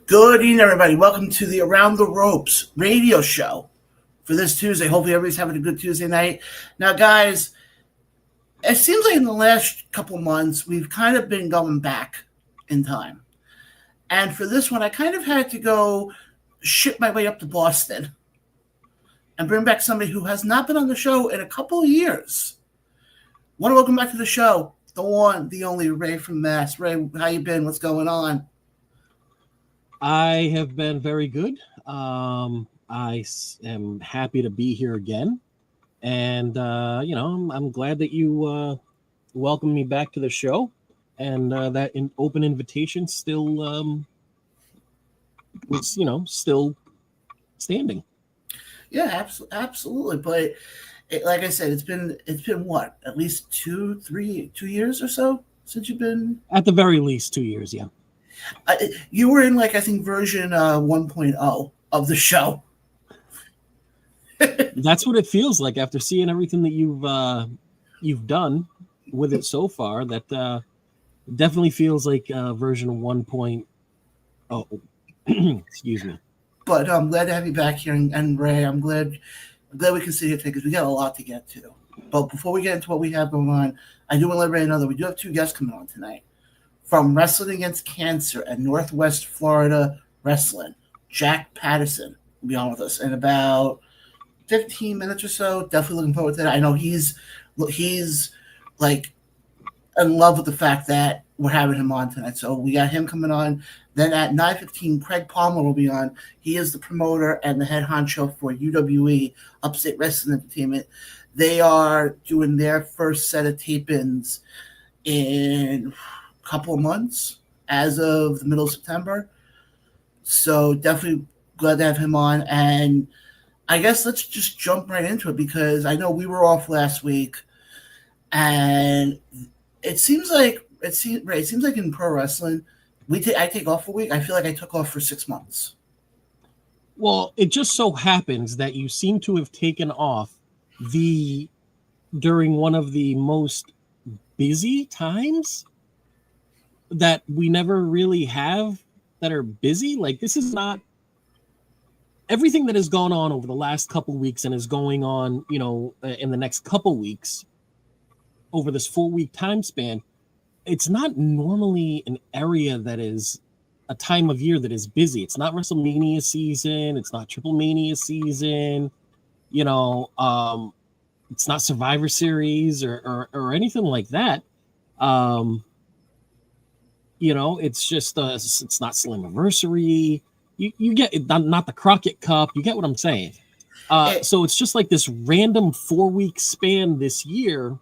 Good evening, everybody. Welcome to the Around the Ropes radio show for this Tuesday. Hopefully, everybody's having a good Tuesday night. Now, guys, it seems like in the last couple of months, we've kind of been going back in time. And for this one, I kind of had to go ship my way up to Boston and bring back somebody who has not been on the show in a couple of years. Want to welcome back to the show, the one, the only Ray from Mass. Ray, how you been? What's going on? I have been very good. I am happy to be here again. And, I'm glad that you welcomed me back to the show. And that open invitation still was, still standing. Yeah, absolutely. But like I said, it's been what, at least 2 years or so since you've been? At the very least 2 years, yeah. You were in, I think, version 1.0 of the show. That's what it feels like after seeing everything that you've done with it so far. That definitely feels like version 1.0. Excuse me. But I'm glad to have you back here, and Ray, I'm glad we can sit here today because we got a lot to get to. But before we get into what we have going on, I do want to let Ray know that we do have 2 guests coming on tonight. From Wrestling Against Cancer at Northwestern Florida Wrestling, Jack Paterson will be on with us in about 15 minutes or so. Definitely looking forward to that. I know he's like in love with the fact that we're having him on tonight. So we got him coming on. Then at 9:15, Craig Palmer will be on. He is the promoter and the head honcho for UWE Upstate Wrestling Entertainment. They are doing their first set of tape-ins in couple of months as of the middle of September. So definitely glad to have him on. And I guess let's just jump right into it because I know we were off last week and it seems like in pro wrestling, I take off a week. I feel like I took off for 6 months. Well, it just so happens that you seem to have taken off during one of the most busy times that we never really have that are busy. Like, this is not everything that has gone on over the last couple of weeks and is going on, in the next couple of weeks over this 4-week time span. It's not normally an area that is a time of year that is busy. It's not WrestleMania season. It's not Triple Mania season. It's not Survivor Series or anything like that. It's just it's not Slammiversary. You get not the Crockett Cup. You get what I'm saying. So it's just like this random 4-week span this year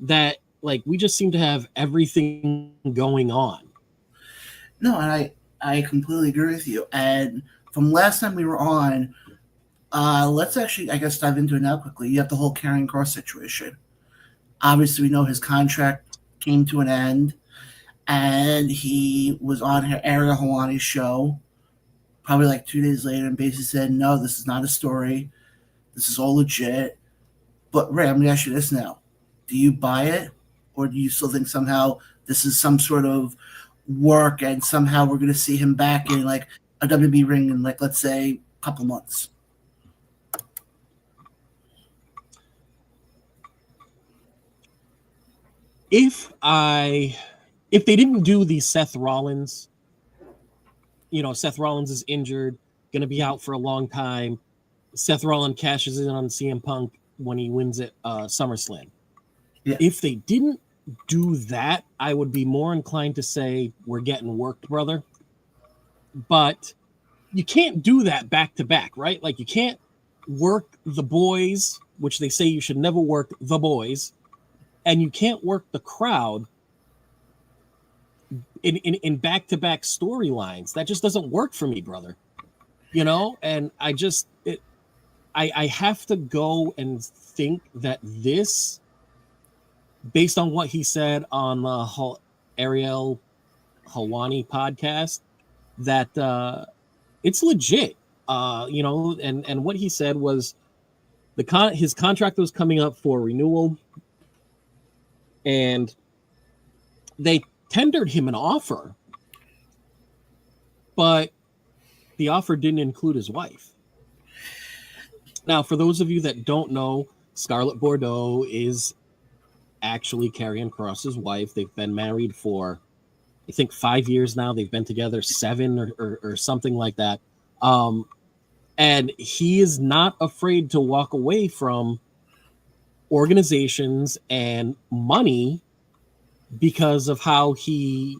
that we just seem to have everything going on. No, and I completely agree with you. And from last time we were on, let's actually, I guess, dive into it now quickly. You have the whole Karrion Kross situation. Obviously, we know his contract came to an end. And he was on Ariel Helwani's show probably 2 days later and basically said, no, this is not a story. This is all legit. But Ray, I'm going to ask you this now. Do you buy it? Or do you still think somehow this is some sort of work and somehow we're going to see him back in a WWE ring in let's say a couple months? If they didn't do the Seth Rollins, Seth Rollins is injured, going to be out for a long time. Seth Rollins cashes in on CM Punk when he wins at SummerSlam. Yeah. If they didn't do that, I would be more inclined to say we're getting worked, brother. But you can't do that back to back, right? You can't work the boys, which they say you should never work the boys, and you can't work the crowd in back-to-back storylines. That just doesn't work for me, brother. And I have to go and think that this, based on what he said on the Ariel Helwani podcast, that it's legit. And what he said was his contract was coming up for renewal, and they tendered him an offer, but the offer didn't include his wife. Now, for those of you that don't know, Scarlett Bordeaux is actually Karrion Kross's wife. They've been married for, I think, 5 years now. They've been together 7 or something like that. And he is not afraid to walk away from organizations and money because of how he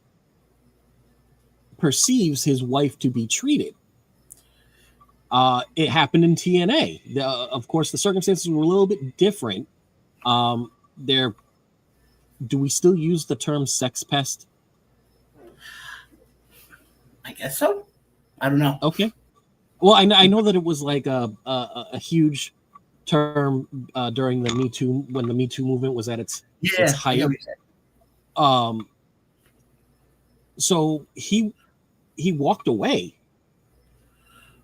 perceives his wife to be treated. It happened in TNA. Of course, the circumstances were a little bit different. Do we still use the term sex pest? I guess so. I don't know. Okay. Well, I know that it was like a huge term during the Me Too, when the Me Too movement was at its height. So he walked away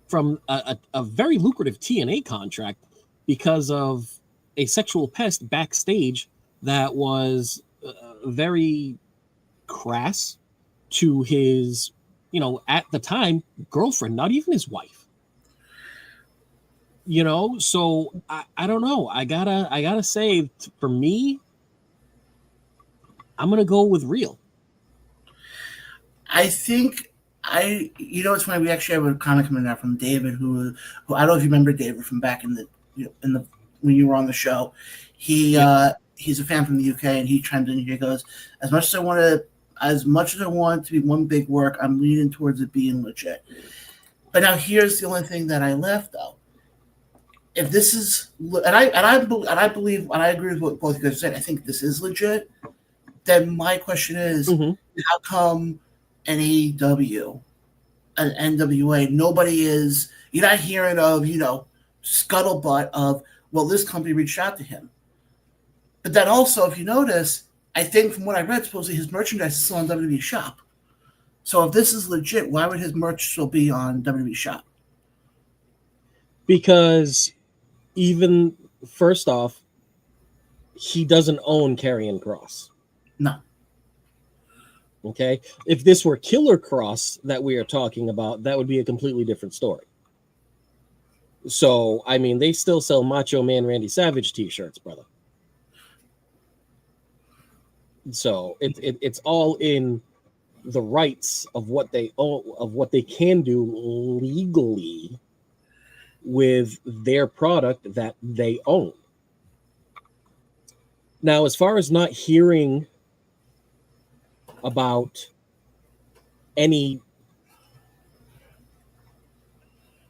from a very lucrative TNA contract because of a sexual pest backstage that was very crass to his, at the time, girlfriend, not even his wife. So I don't know. I gotta say, for me, I'm gonna go with real. I think it's funny. We actually have a comment coming out from David, who I don't know if you remember David from back in the when you were on the show. He's a fan from the UK, and he chimed in here. He goes, as much as I want it to be one big work, I'm leaning towards it being legit. But now here's the only thing that I left though. If this is, and I believe, and I agree with what both of you guys said, I think this is legit. Then my question is, how come an AEW, an NWA, you're not hearing of, scuttlebutt of, well, this company reached out to him. But then also, if you notice, I think from what I read, supposedly his merchandise is still on WWE Shop. So if this is legit, why would his merch still be on WWE Shop? Because even, first off, he doesn't own Karrion Kross. No. Okay? If this were Killer Kross that we are talking about, that would be a completely different story. So, I mean, they still sell Macho Man Randy Savage t-shirts, brother. So, it's all in the rights of what they own, of what they can do legally with their product that they own. Now, as far as not hearing about any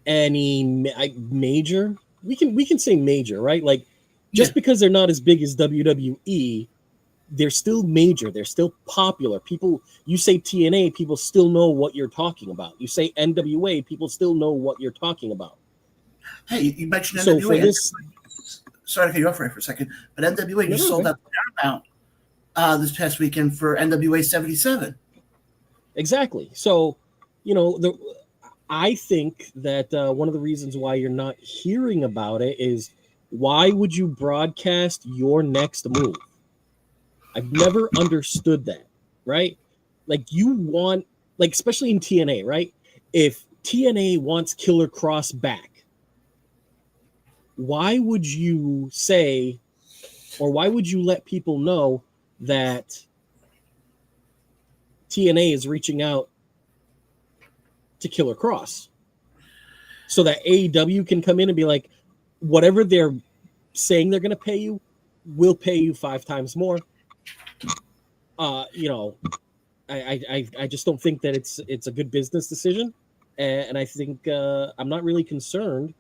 major, we can say major, right? Like, just because they're not as big as WWE, they're still major. They're still popular. People, you say TNA, people still know what you're talking about. You say NWA, people still know what you're talking about. Hey, you mentioned so NWA. For this, sorry to cut you off for a second, but NWA, you sold out Paramount this past weekend for NWA 77. Exactly. So, I think that one of the reasons why you're not hearing about it is, why would you broadcast your next move? I've never understood that, right? Like, you want, like, especially in TNA, right? If TNA wants Killer Kross back, why would you say, or why would you let people know that TNA is reaching out to Killer Kross, so that AEW can come in and be like, whatever they're saying they're going to pay you, we'll pay you 5 times more. I just don't think that it's a good business decision, and I think I'm not really concerned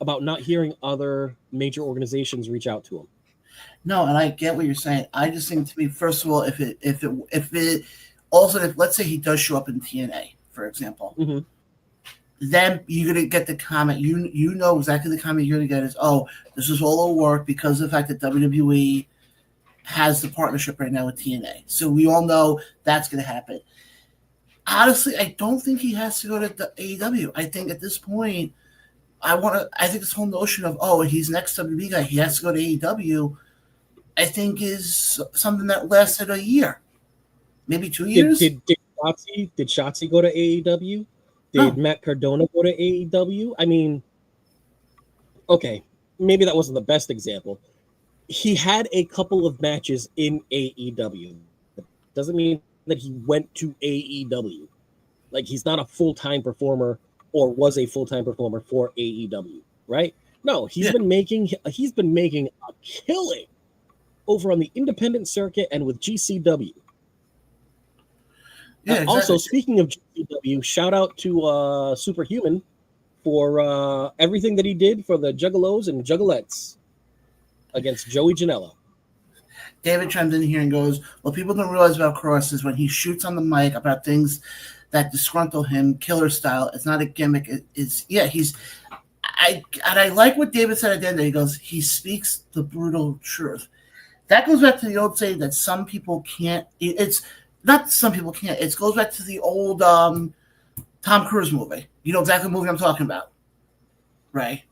about not hearing other major organizations reach out to him. No, and I get what you're saying. I just think, to me, first of all, if let's say he does show up in TNA, for example, then you're gonna get the comment. You know exactly the comment you're gonna get is, oh, this is all a work because of the fact that WWE has the partnership right now with TNA. So we all know that's gonna happen. Honestly, I don't think he has to go to the AEW. I think at this point, I think this whole notion of, oh, he's next WWE guy, he has to go to AEW, I think is something that lasted a year, maybe 2 years. Did Shotzi go to AEW? Did Matt Cardona go to AEW? I mean, okay, maybe that wasn't the best example. He had a couple of matches in AEW. Doesn't mean that he went to AEW. Like, he's not a full-time performer or was a full-time performer for AEW, right? No, he's been making a killing over on the independent circuit and with GCW. Yeah, exactly. Also, speaking of GCW, shout out to Superhuman for everything that he did for the Juggalos and Juggalettes against Joey Janela. David chimes in here and goes, "What people don't realize about Kross is when he shoots on the mic about things that disgruntle him, killer style. It's not a gimmick. I like what David said at the end. He goes, he speaks the brutal truth. That goes back to the old saying that some people can't. It's not some people can't. It goes back to the old Tom Cruise movie. You know exactly the movie I'm talking about, right?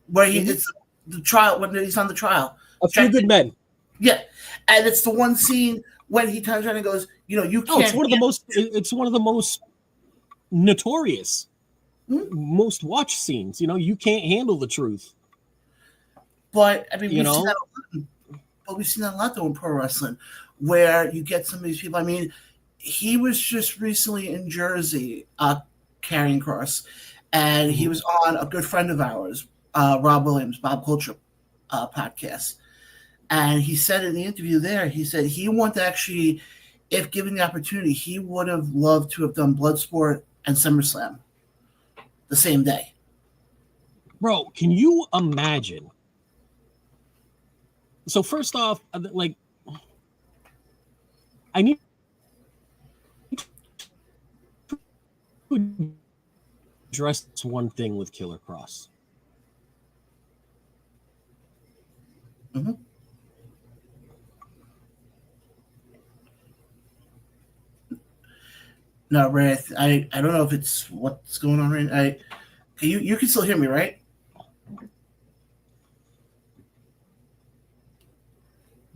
Where it's the trial when he's on the trial. A Few Good Men. Yeah, and it's the one scene when he turns around and goes, you can't. It's one of the most notorious, most watched scenes. You can't handle the truth. But I mean, we've seen that a lot though in pro wrestling, where you get some of these people. I mean, he was just recently in Jersey, Karrion Kross, and he was on a good friend of ours, Rob Williams, Bob Culture podcast. And he said in the interview there, he said he wanted to actually, if given the opportunity, he would have loved to have done Bloodsport and SummerSlam the same day. Bro, can you imagine? So first off, like, I need to address one thing with Killer Kross. Mm-hmm. No, Ray, I don't know if it's what's going on right. You can still hear me, right?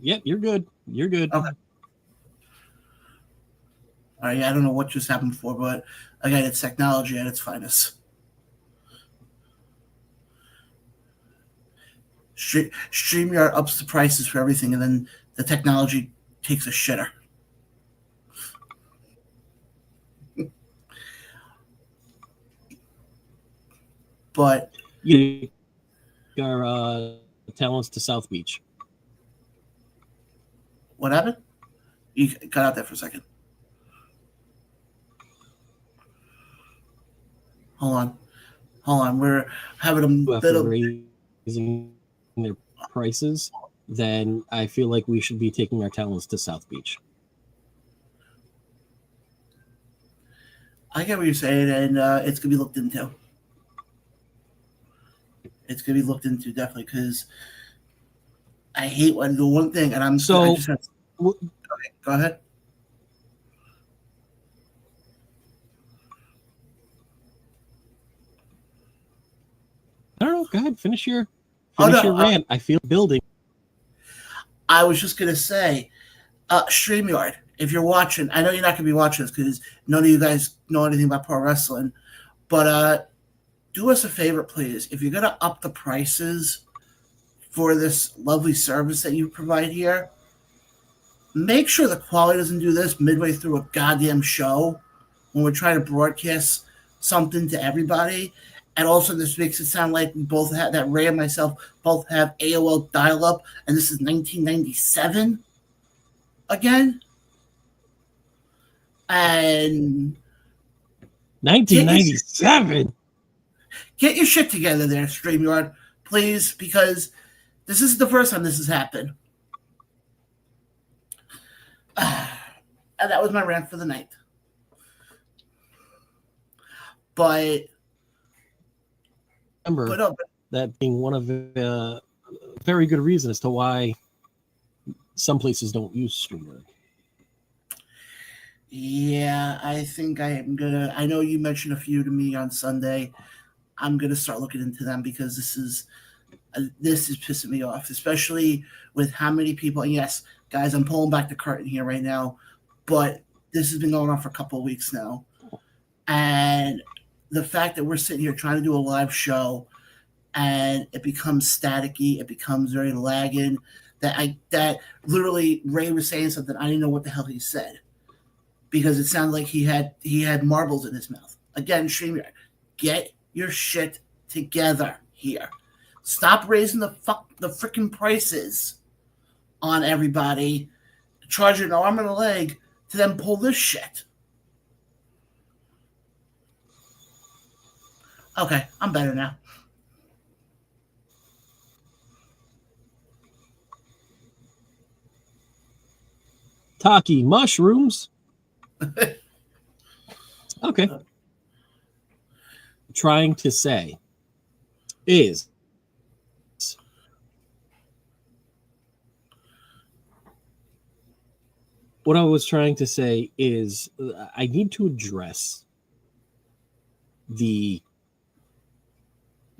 Yep, you're good. You're good. Okay. All right, I don't know what just happened before, but again, it's technology at its finest. StreamYard ups the prices for everything, and then the technology takes a shitter. But you are talents to South Beach. What happened? You cut out there for a second. Hold on. We're having a bit of raising their prices. Then I feel like we should be taking our talents to South Beach. I get what you're saying, and it's gonna be looked into. It's going to be looked into, definitely, because I hate when the one thing, and okay, go ahead. I don't know. Go ahead. Finish your rant. I feel building. I was just going to say, StreamYard, if you're watching, I know you're not going to be watching this because none of you guys know anything about pro wrestling, but do us a favor, please. If you're going to up the prices for this lovely service that you provide here, make sure the quality doesn't do this midway through a goddamn show when we're trying to broadcast something to everybody. And also this makes it sound like we both have, that Ray and myself both have AOL dial-up, and this is 1997 again. And 1997? Get your shit together there, StreamYard, please, because this isn't the first time this has happened. And that was my rant for the night. But remember that being one of the very good reasons as to why some places don't use StreamYard. Yeah, I think I know you mentioned a few to me on Sunday. I'm going to start looking into them because this is pissing me off, especially with how many people. And yes, guys, I'm pulling back the curtain here right now, but this has been going on for a couple of weeks now. And the fact that we're sitting here trying to do a live show and it becomes staticky, it becomes very lagging, that literally Ray was saying something, I didn't know what the hell he said. Because it sounded like he had marbles in his mouth. Again, StreamYard, get your shit together here. Stop raising the freaking prices on everybody, charging an arm and a leg to then pull this shit. Okay, I'm better now. Taki mushrooms. Okay. Trying to say is what I was trying to say is I need to address the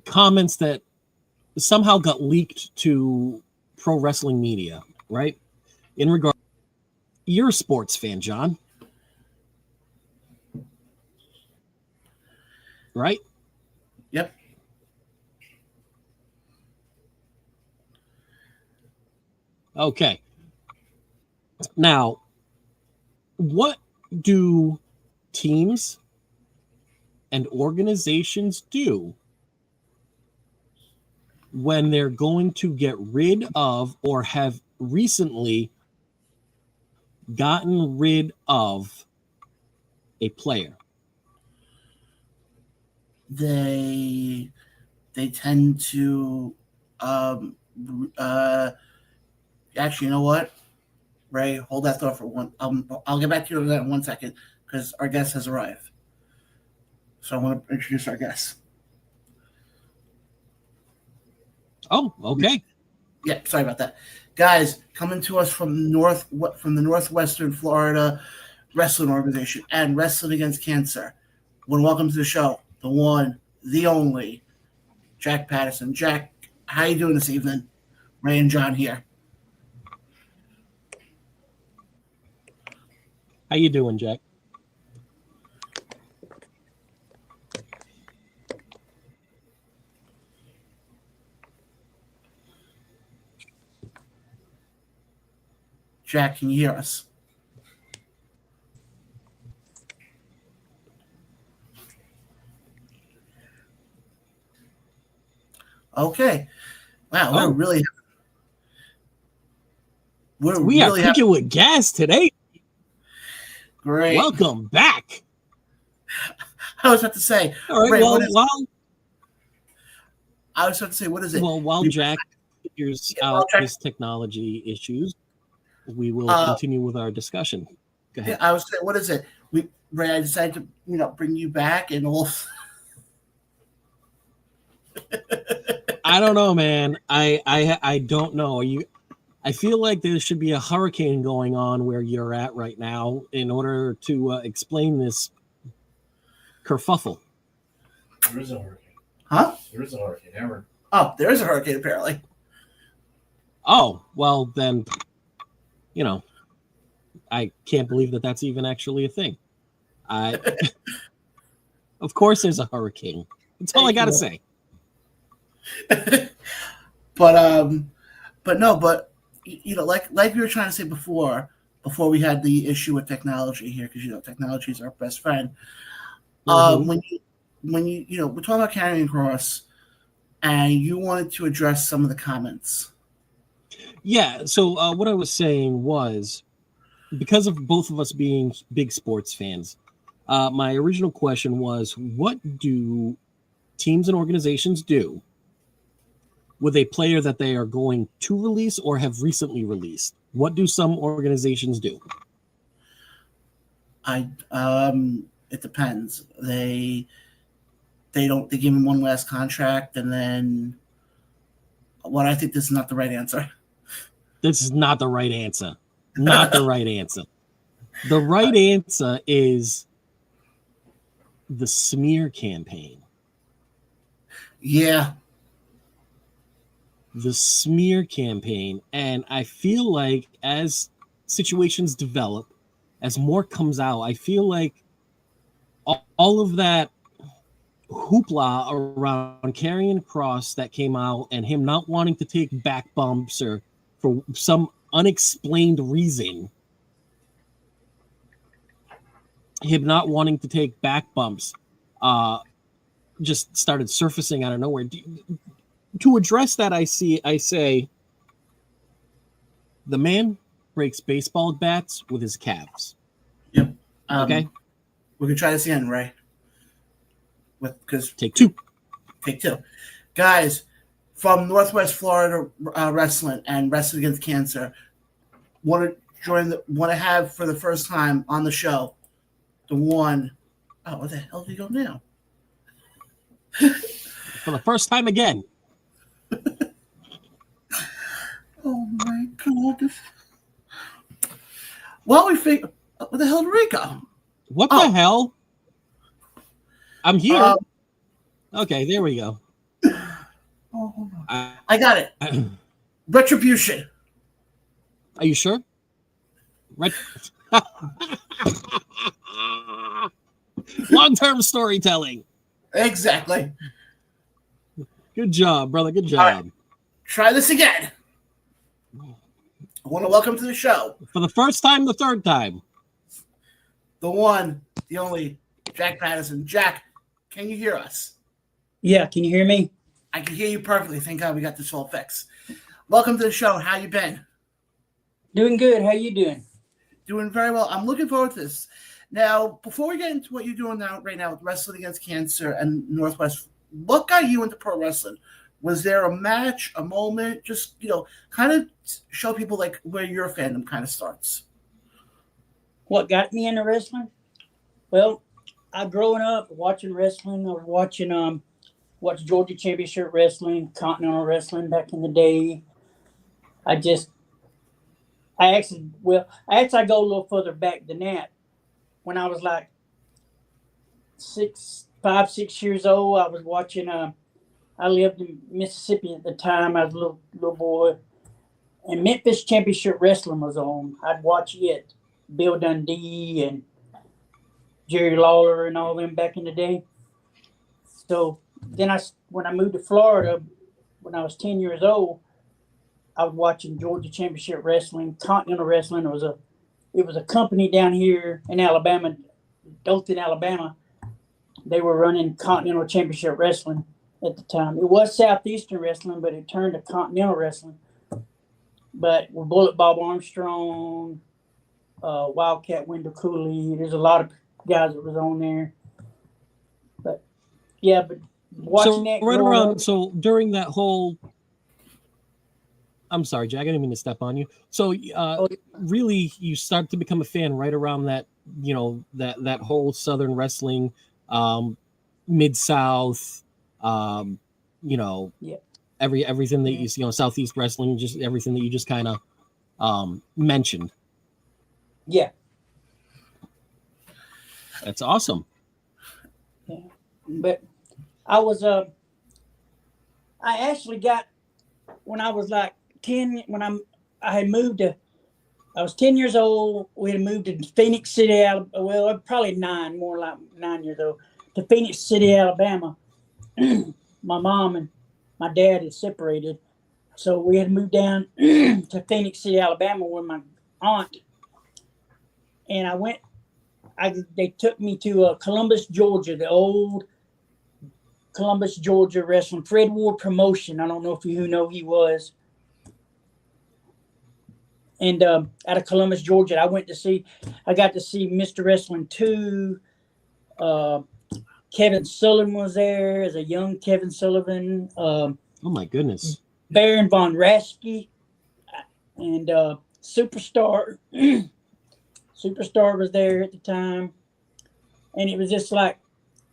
comments that somehow got leaked to pro wrestling media, right? In regard, you're a sports fan, John. Right? Yep. Okay. Now, what do teams and organizations do when they're going to get rid of or have recently gotten rid of a player? They tend to actually, you know what, Ray, hold that thought for one. I'll get back to you on that in 1 second because our guest has arrived. So I want to introduce our guest. Oh, okay. Yeah, sorry about that, guys. Coming to us from the Northwestern Florida Wrestling Organization and Wrestling Against Cancer. Welcome to the show, the one, the only, Jack Paterson. Jack, how you doing this evening? Ray and John here. How you doing, Jack? Jack, can you hear us? Okay. Wow, we are cooking with gas today. Great. Welcome back. I was about to say. All right. Ray, I was about to say, what is it? Well, while Jack figures out his technology issues, we will continue with our discussion. Go ahead. Yeah, I was saying, what is it? Ray, I decided to bring you back and all. I don't know, man. I don't know. I feel like there should be a hurricane going on where you're at right now in order to explain this kerfuffle. There is a hurricane. Huh? There is a hurricane. Ever. Oh, there is a hurricane apparently. Oh, well then, I can't believe that that's even actually a thing. Of course there's a hurricane. That's all I got to say. But no, like we were trying to say before we had the issue with technology here, because technology is our best friend. When you we're talking about Karrion Kross, and you wanted to address some of the comments. Yeah. So what I was saying was, because of both of us being big sports fans, my original question was, what do teams and organizations do with a player that they are going to release or have recently released? What do some organizations do? It depends. They give him one last contract, and then I think this is not the right answer. This is not the right answer. Not the right answer. The right answer is the smear campaign. Yeah. The smear campaign. And I feel like as situations develop, as more comes out, I feel like all of that hoopla around Karrion Kross that came out and him not wanting to take back bumps or for some unexplained reason, him not wanting to take back bumps just started surfacing out of nowhere. To address that, I say the man breaks baseball bats with his calves. Yep. Okay. We can try this again, Ray. Take two, guys from Northwest Florida Wrestling and Wrestling Against Cancer want to have for the first time on the show the one. Oh, where the hell did he go now? For the first time again. Oh my God! Well, we think. Where the hell did Ray go? What the hell? I'm here. Okay, there we go. Oh, I got it. Retribution. Are you sure? Long-term storytelling. Exactly. Good job, brother. Good job. Right. Try this again. I want to welcome to the show. For the first time, the third time. The one, the only, Jack Paterson. Jack, can you hear us? Yeah, can you hear me? I can hear you perfectly. Thank God we got this all fixed. Welcome to the show. How you been? Doing good. How you doing? Doing very well. I'm looking forward to this. Now, before we get into what you're doing right now with Wrestling Against Cancer and Northwest, what got you into pro wrestling? Was there a match, a moment? Just, kind of show people like where your fandom kind of starts. What got me into wrestling? Well, I growing up watching wrestling. I was watching Georgia Championship Wrestling, Continental Wrestling back in the day. I actually go a little further back than that. When I was like 5, 6 years old, I was watching. I lived in Mississippi at the time. I was a little boy, and Memphis Championship Wrestling was on. I'd watch it. Bill Dundee and Jerry Lawler and all them back in the day. So then when I moved to Florida, when I was 10 years old, I was watching Georgia Championship Wrestling, Continental Wrestling. It was a company down here in Alabama, Dothan, Alabama. They were running Continental Championship Wrestling at the time. It was Southeastern Wrestling, but it turned to Continental Wrestling. But with Bullet Bob Armstrong, Wildcat Wendell Cooley, there's a lot of guys that was on there. But yeah, but watching that right around. So during that whole, I'm sorry, Jack, I didn't mean to step on you. So really, you start to become a fan right around that, that whole Southern wrestling, Mid-South, yeah. everything that you see, Southeast wrestling, just everything that you just kind of mentioned. Yeah. That's awesome. Yeah. But I actually got, when I was like 10, I was 10 years old. We had moved to Phoenix City, Alabama. Well, probably 9, more like 9 years old, to Phoenix City, Alabama. My mom and my dad had separated. So we had moved down to Phoenix City, Alabama with my aunt. And they took me to Columbus, Georgia, the old Columbus, Georgia wrestling, Fred Ward promotion. I don't know if you know who he was. And out of Columbus, Georgia, I got to see Mr. Wrestling 2. Kevin Sullivan was there as a young Kevin Sullivan. Oh my goodness. Baron Von Raschke and Superstar. Superstar was there at the time. And it was just like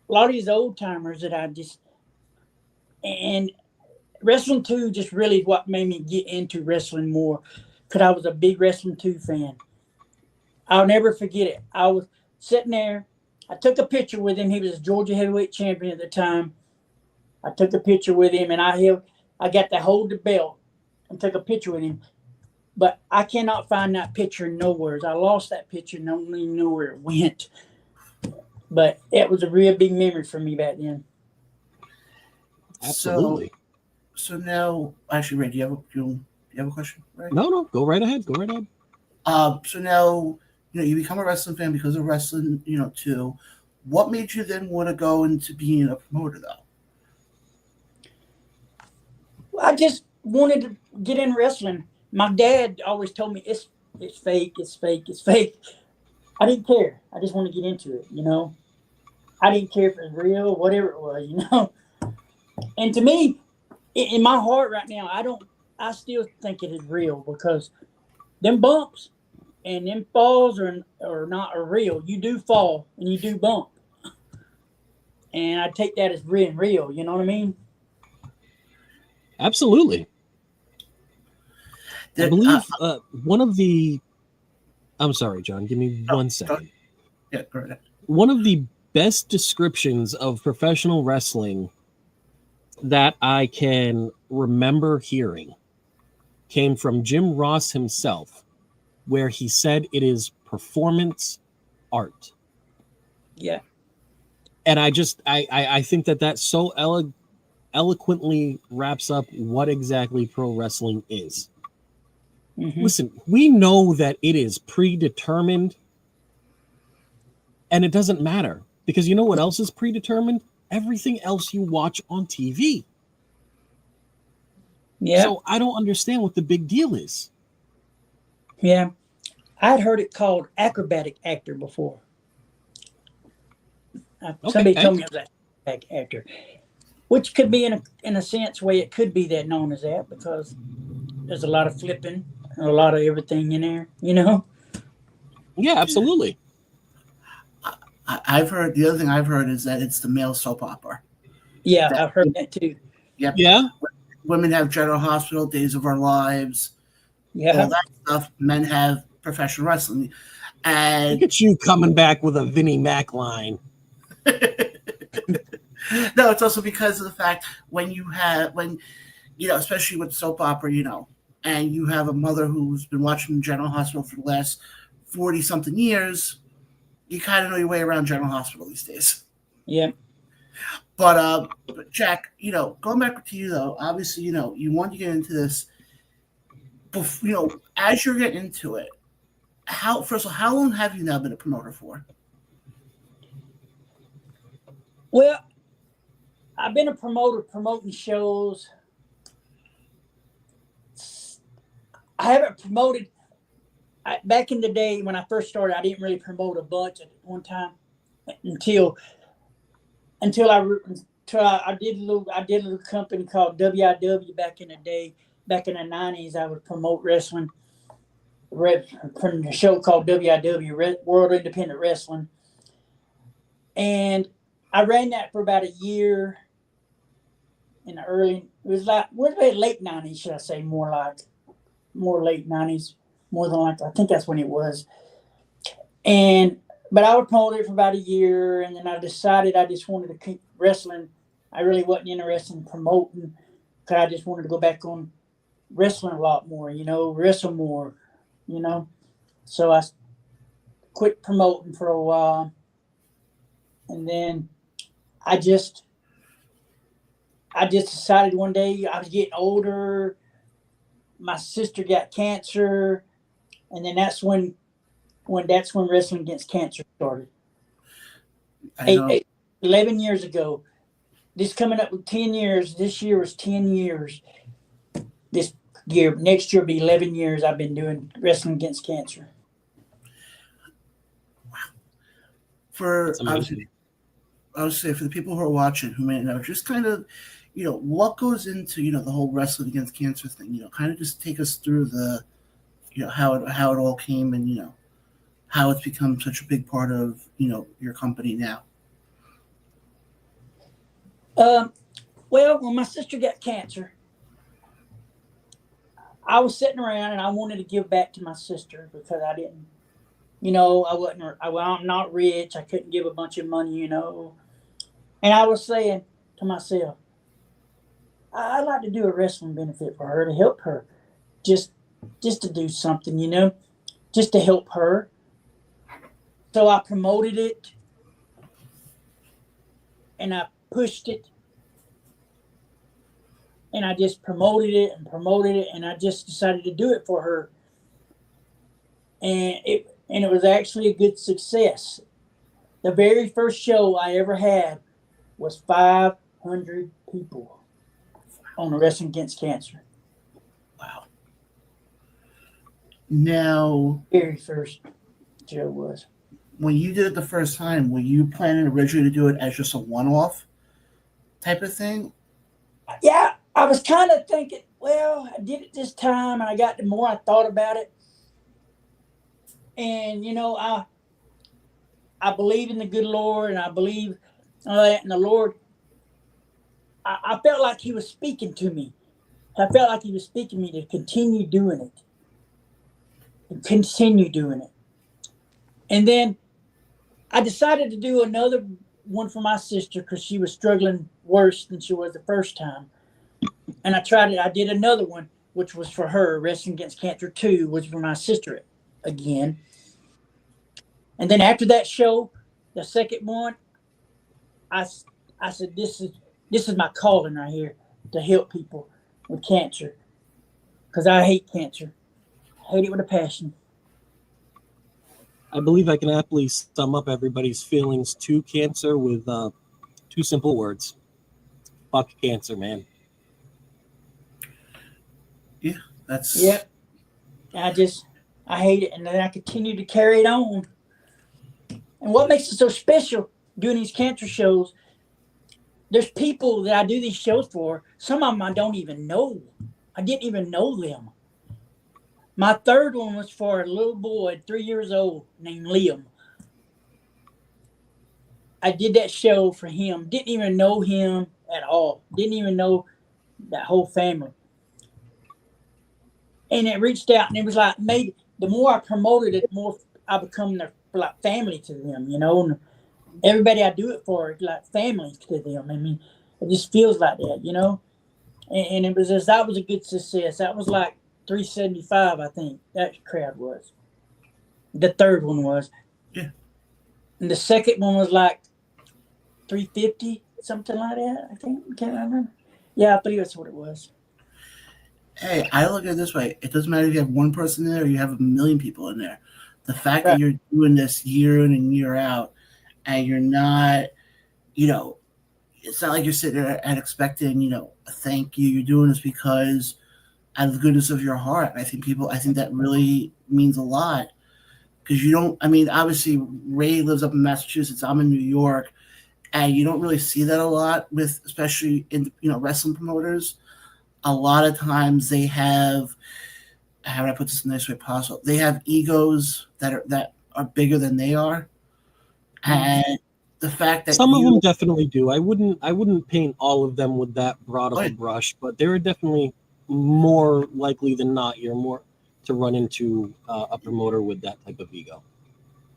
a lot of these old timers that and Wrestling 2 just really what made me get into wrestling more, because I was a big Wrestling 2 fan. I'll never forget it. I was sitting there. I took a picture with him. He was Georgia heavyweight champion at the time. I took a picture with him, and I got to hold the belt and took a picture with him. but I cannot find that picture nowhere. I lost that picture and don't even know where it went. But it was a real big memory for me back then. Absolutely. So now, actually, Ray, do you have a question? Right? No, go right ahead. Go right ahead. So now, you become a wrestling fan because of wrestling, too. What made you then want to go into being a promoter, though? I just wanted to get in wrestling. My dad always told me it's fake, it's fake, it's fake. I didn't care. I just wanted to get into it, I didn't care if it was real, whatever it was, And to me, in my heart right now, I still think it is real because them bumps and them falls are real. You do fall and you do bump. And I take that as real, you know what I mean? Absolutely. I believe one of the... I'm sorry, John. Give me 1 second. Yeah, go ahead. One of the best descriptions of professional wrestling that I can remember hearing came from Jim Ross himself, where he said it is performance art. Yeah. And I think that so eloquently wraps up what exactly pro wrestling is. Mm-hmm. Listen, we know that it is predetermined, and it doesn't matter because you know what else is predetermined? Everything else you watch on TV. Yeah. So I don't understand what the big deal is. Yeah. I'd heard it called acrobatic actor before. Somebody told me it was acrobatic actor, which could be in a sense way it could be that known as that because there's a lot of flipping and a lot of everything in there, Yeah, absolutely. I've heard, the other thing I've heard is that it's the male soap opera. Yeah, I've heard that too. Yep. Yeah. Women have General Hospital, Days of Our Lives, Yeah. all that stuff. Men have professional wrestling. And look at you coming back with a Vinnie Mac line. No, it's also because of the fact when especially with soap opera, and you have a mother who's been watching General Hospital for the last 40 something years, you kind of know your way around General Hospital these days. Yeah. But Jack, going back to you though, obviously, you want to get into this. As you're getting into it, first of all, how long have you now been a promoter for? Well, I've been a promoter promoting shows. I haven't promoted. Back in the day when I first started, I didn't really promote a bunch at one time until I did a little company called WIW back in the day. Back in the 90s, I would promote wrestling from the show called WIW, World Independent Wrestling. And I ran that for about a year in the it was late 90s, should I say, more late 90s, more than like, I think that's when it was. But I would promote it for about a year, and then I decided I just wanted to keep wrestling. I really wasn't interested in promoting because I just wanted to go back on wrestling a lot more, wrestle more, So I quit promoting for a while, and then I just decided one day I was getting older. My sister got cancer, and then that's when Wrestling Against Cancer started. 11 years ago. This coming up with 10 years. This year was 10 years. This year, next year will be 11 years I've been doing Wrestling Against Cancer. For I would say for the people who are watching who may know, just kind of, what goes into, the whole Wrestling Against Cancer thing, kind of just take us through the, how it all came and, how it's become such a big part of, your company now. Well, when my sister got cancer, I was sitting around and I wanted to give back to my sister because I didn't, I'm not rich. I couldn't give a bunch of money, And I was saying to myself, I'd like to do a wrestling benefit for her to help her just just to do something, just to help her. So I promoted it and I pushed it and I just promoted it and I just decided to do it for her. And it was actually a good success. The very first show I ever had was 500 people on Wrestling Against Cancer. Wow. Now, Very first show was. when you did it the first time, were you planning originally to do it as just a one-off type of thing? Yeah, I was kind of thinking, well, I did it this time, and I got the more I thought about it. And, I believe in the good Lord, and I believe all that. And the Lord, I felt like He was speaking to me. I felt like He was speaking to me to continue doing it. And continue doing it. And then I decided to do another one for my sister because she was struggling worse than she was the first time. And I tried it. I did another one, which was for her, Wrestling Against Cancer 2, which was for my sister again. And then after that show, the second one, I said, this is my calling right here, to help people with cancer. Because I hate cancer. I hate it with a passion. I believe I can aptly sum up everybody's feelings to cancer with two simple words. Fuck cancer, man. Yeah, that's... Yep. I hate it. And then I continue to carry it on. And what makes it so special doing these cancer shows, there's people that I do these shows for. Some of them I don't even know. I didn't even know them. My third one was for a little boy, 3 years old, named Liam. I did that show for him. Didn't even know him at all. Didn't even know that whole family. And it reached out, and it was like, the more I promoted it, the more I become their like family to them, And everybody I do it for is like family to them. I mean, it just feels like that, And it was that was a good success. That was like 375, I think that crowd was. The third one was. Yeah. And the second one was like 350, something like that, I think. I can't remember. Yeah, I believe that's what it was. Hey, I look at it this way. It doesn't matter if you have one person in there or you have a million people in there. The fact that you're doing this year in and year out, and you're not, it's not like you're sitting there and expecting, a thank you. You're doing this because out of the goodness of your heart. I think that really means a lot. Because obviously Ray lives up in Massachusetts. I'm in New York. And you don't really see that a lot with, especially in, wrestling promoters. A lot of times they have, how do I put this in the nicest way possible? They have egos that are bigger than they are. And the fact that some of them definitely do. I wouldn't paint all of them with that broad of a brush, but there are definitely more likely than not you're more to run into a promoter with that type of ego.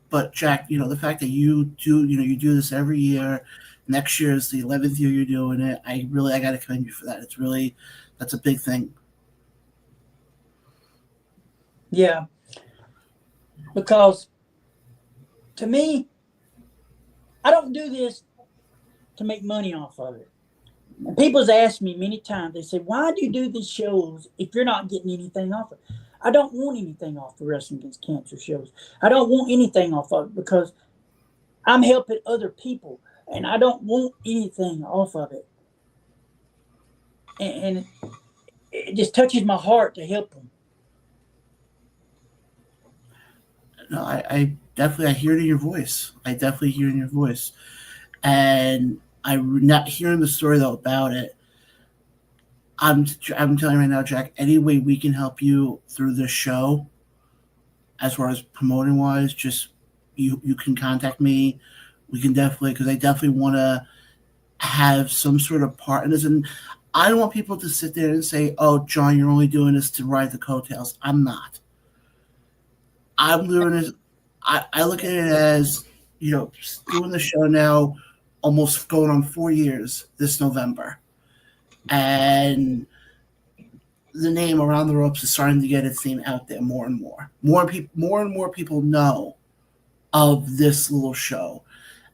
But Jack, the fact that you do this every year. Next year is the 11th year you're doing it. I got to commend you for that. That's a big thing. Yeah. Because to me, I don't do this to make money off of it. And people's asked me many times, they say, why do you do these shows if you're not getting anything off of it? I don't want anything off the Wrestling Against Cancer shows. I don't want anything off of it because I'm helping other people and I don't want anything off of it. And it just touches my heart to help them. No, I definitely hear it in your voice. And I'm not hearing the story though about it. I'm telling you right now, Jack, any way we can help you through this show, as far as promoting wise, just you can contact me. We can definitely, because I definitely want to have some sort of part in this. And I don't want people to sit there and say, oh, Jon, you're only doing this to ride the coattails. I'm not. I'm doing this. I look at it as, doing the show now, almost going on 4 years this November. And the name around the ropes is starting to get its name out there more and more. More and more people know of this little show.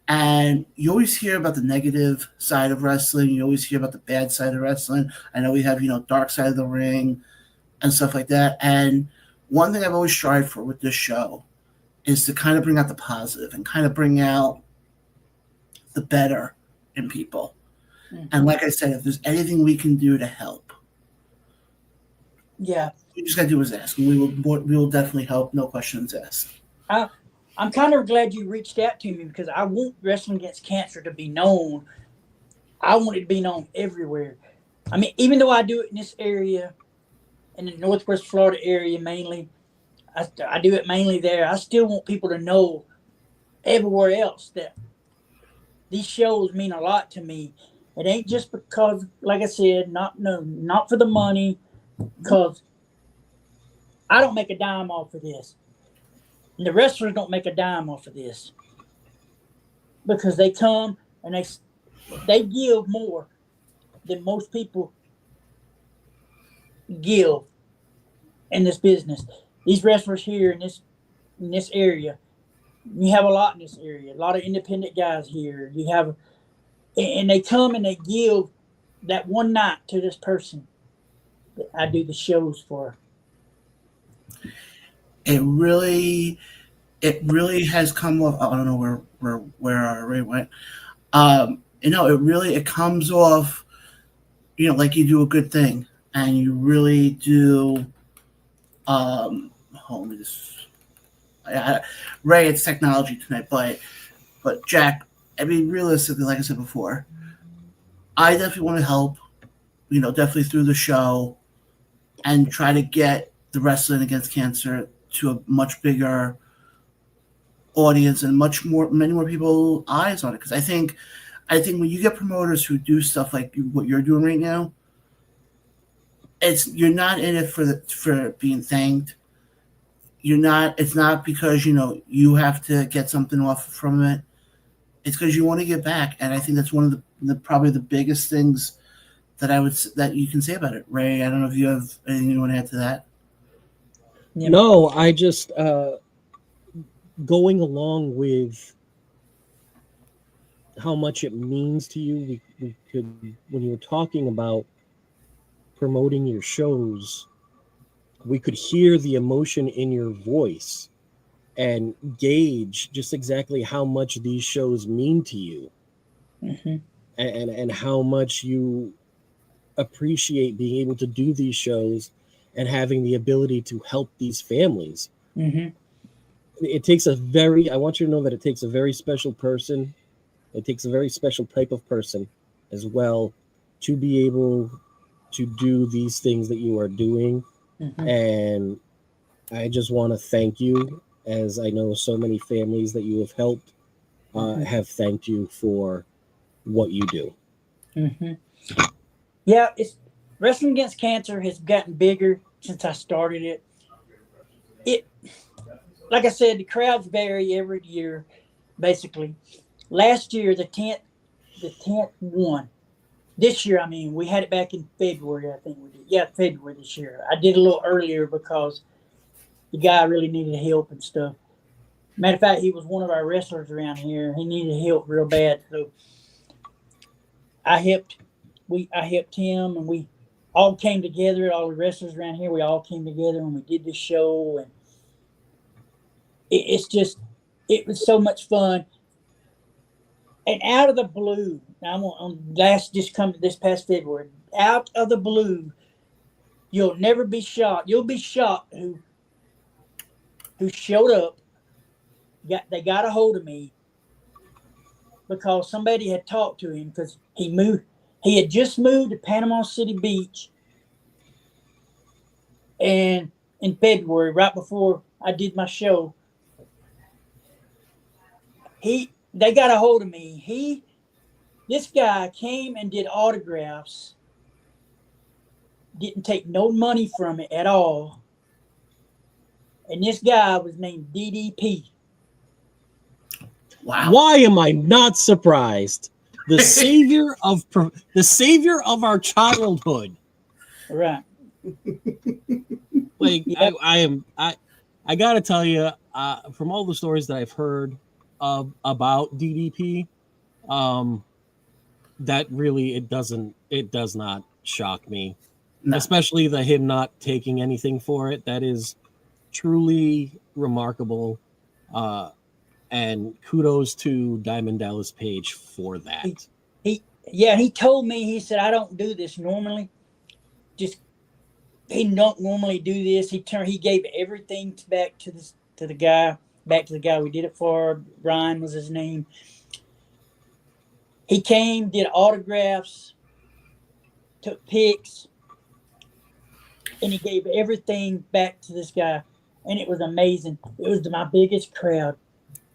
And you always hear about the negative side of wrestling. You always hear about the bad side of wrestling. I know we have, Dark Side of the Ring and stuff like that. And one thing I've always strived for with this show is to kind of bring out the positive and kind of bring out the better in people. Mm-hmm. And like I said, if there's anything we can do to help, yeah, we just got to do is ask. And we will definitely help. No questions asked. I'm kind of glad you reached out to me because I want Wrestling Against Cancer to be known. I want it to be known everywhere. I mean, even though I do it in this area, in the Northwest Florida area mainly, I do it mainly there. I still want people to know everywhere else that these shows mean a lot to me. It ain't just because, like I said, not for the money, because I don't make a dime off of this. And the wrestlers don't make a dime off of this because they come and they give more than most people give in this business. These wrestlers here in this area, you have a lot in this area. A lot of independent guys here. You have, and they come and they give that one night to this person that I do the shows for. It really has come off. I don't know where Ray went. It comes off, like you do a good thing, and you really do. Ray, it's technology tonight, but Jack, I mean, realistically, like I said before, I definitely want to help. Definitely through the show, and try to get the Wrestling Against Cancer to a much bigger audience and many more people eyes on it. Because I think when you get promoters who do stuff like what you're doing right now, you're not in it for being thanked. It's not because you have to get something off from it. It's because you want to get back, and I think that's one of the probably the biggest things that you can say about it. Ray, I don't know if you have anything you want to add to that. Yeah. No, I just going along with how much it means to you. We could, when you were talking about promoting your shows, we could hear the emotion in your voice and gauge just exactly how much these shows mean to you, mm-hmm. and how much you appreciate being able to do these shows and having the ability to help these families. Mm-hmm. It takes I want you to know that it takes a very special person. It takes a very special type of person as well to be able to do these things that you are doing. Mm-hmm. And I just want to thank you, as I know so many families that you have helped have thanked you for what you do. Mm-hmm. Yeah, Wrestling Against Cancer has gotten bigger since I started it. Like I said, the crowds vary every year, basically. Last year, the 10th won. This year, we had it back in February, I think we did. Yeah, February this year. I did a little earlier because the guy really needed help and stuff. Matter of fact, he was one of our wrestlers around here. He needed help real bad. So I helped him, and we all came together, all the wrestlers around here, we all came together and we did the show. And it was so much fun. And out of the blue, now this past February, out of the blue, you'll never be shocked. You'll be shocked who showed up. They got a hold of me because somebody had talked to him because he moved. He had just moved to Panama City Beach, and in February, right before I did my show, they got a hold of me. This guy came and did autographs, didn't take no money from it at all, and this guy was named DDP. Wow! Why am I not surprised? The savior of our childhood. Right. Like Yeah. I gotta tell you, from all the stories that I've heard about DDP, that really it does not shock me, No. especially him not taking anything for it. That is truly remarkable, and kudos to Diamond Dallas Page for that. He told me, he said, I don't do this normally. Just he don't normally do this. He gave everything back to the guy we did it for. Ryan was his name. He came, did autographs, took pics, and he gave everything back to this guy. And it was amazing. It was my biggest crowd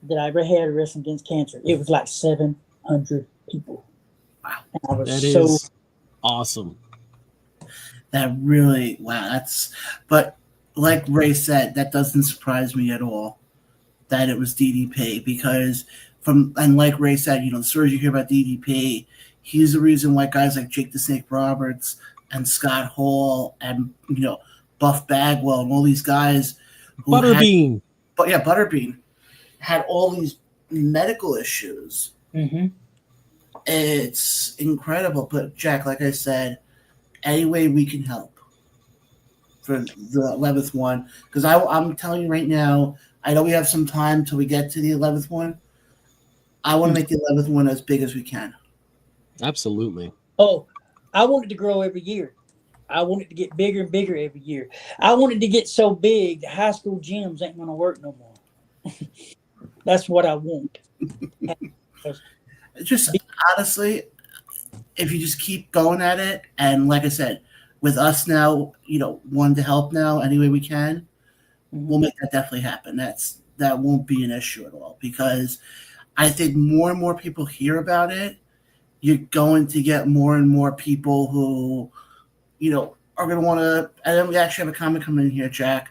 that I ever had wrestling against cancer. It was like 700 people. Wow. And I was That so is awesome. That really, wow. But like Ray said, that doesn't surprise me at all that it was DDP because and like Ray said, the stories you hear about DDP, he's the reason why guys like Jake the Snake Roberts and Scott Hall and, Buff Bagwell and all these guys. Butterbean. Butterbean had all these medical issues. Mm-hmm. It's incredible. But Jack, like I said, any way we can help for the 11th one, because I'm telling you right now, I know we have some time till we get to the 11th one. I want to make the 11th one as big as we can. Absolutely. Oh, I want it to grow every year. I want it to get bigger and bigger every year. I want it to get so big that high school gyms ain't going to work no more. That's what I want. Just honestly, if you just keep going at it, and like I said, with us now, wanting to help now any way we can, we'll make that definitely happen. That won't be an issue at all, because I think more and more people hear about it. You're going to get more and more people who, are going to want to. And then we actually have a comment coming in here, Jack,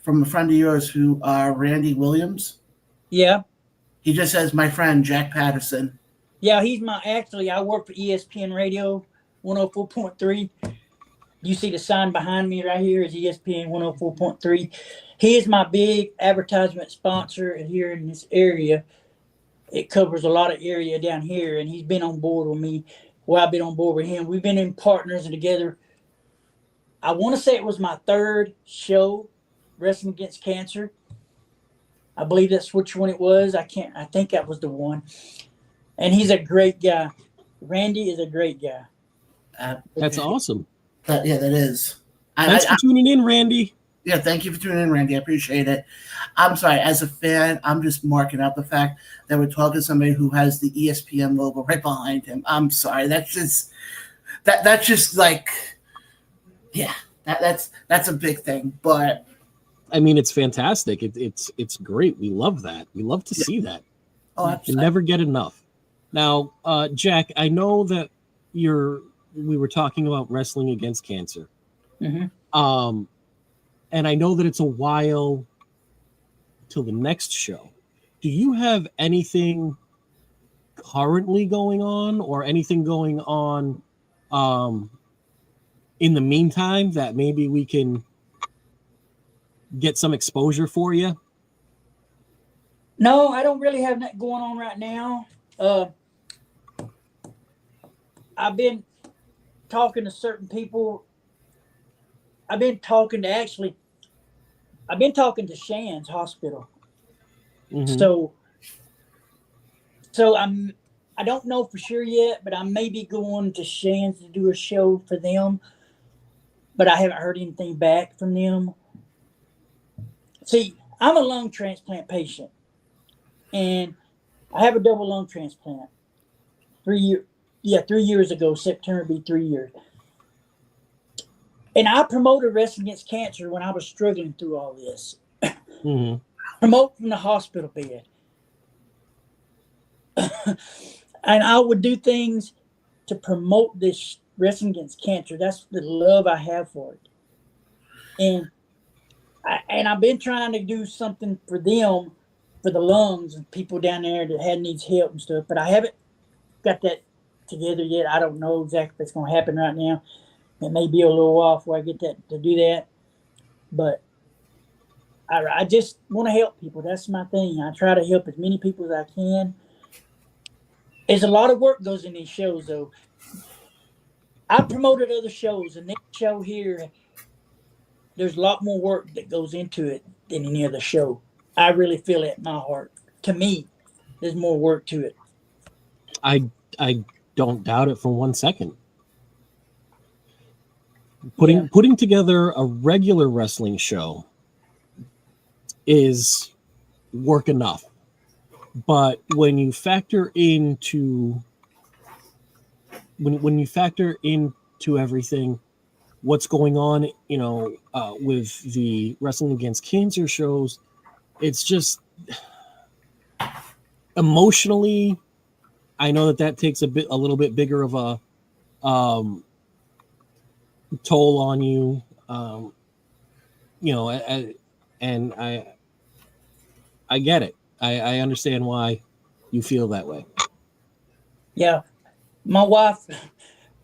from a friend of yours who Randy Williams. Yeah. He just says, my friend, Jack Paterson. Yeah, I work for ESPN Radio 104.3. You see the sign behind me right here is ESPN 104.3. He is my big advertisement sponsor here in this area. It covers a lot of area down here, and he's been on board with me. Well, I've been on board with him. We've been in partners and together. I want to say it was my third show, Wrestling Against Cancer. I believe that's which one it was. I think that was the one. And he's a great guy. Randy is a great guy. That's awesome. That is. Thanks for tuning in, Randy. Yeah, thank you for tuning in, Randy. I appreciate it. I'm sorry. As a fan, I'm just marking out the fact that we're talking to somebody who has the ESPN logo right behind him. I'm sorry. That's just like, yeah, that's a big thing. But I mean, it's fantastic. It's great. We love that. We love to see that. Oh, You can never get enough. Now, Jack, I know that we were talking about Wrestling Against Cancer. Mm-hmm. And I know that it's a while till the next show. Do you have anything currently going on, or anything going on in the meantime that maybe we can get some exposure for you? No, I don't really have that going on right now. I've been talking to certain people. I've been talking to Shan's Hospital. Mm-hmm. So I don't know for sure yet, but I may be going to Shan's to do a show for them. But I haven't heard anything back from them. See, I'm a lung transplant patient, and I have a double lung transplant. 3 years ago, September will be 3 years. And I promoted Wrestling Against Cancer when I was struggling through all this. Mm-hmm. Promote from the hospital bed. And I would do things to promote this Wrestling Against Cancer. That's the love I have for it. And I've been trying to do something for them, for the lungs and people down there that needs help and stuff. But I haven't got that together yet. I don't know exactly what's going to happen right now. It may be a little while before I get that to do that, but I just want to help people. That's my thing. I try to help as many people as I can. There's a lot of work goes in these shows, though. I promoted other shows, and this show here, there's a lot more work that goes into it than any other show. I really feel it in my heart. To me, there's more work to it. I don't doubt it for 1 second. Putting together a regular wrestling show is work enough, but when you factor into everything, what's going on, with the Wrestling Against Cancer shows, it's just emotionally, I know that takes a little bit bigger of a toll on you, and I get it. I understand why you feel that way. Yeah, my wife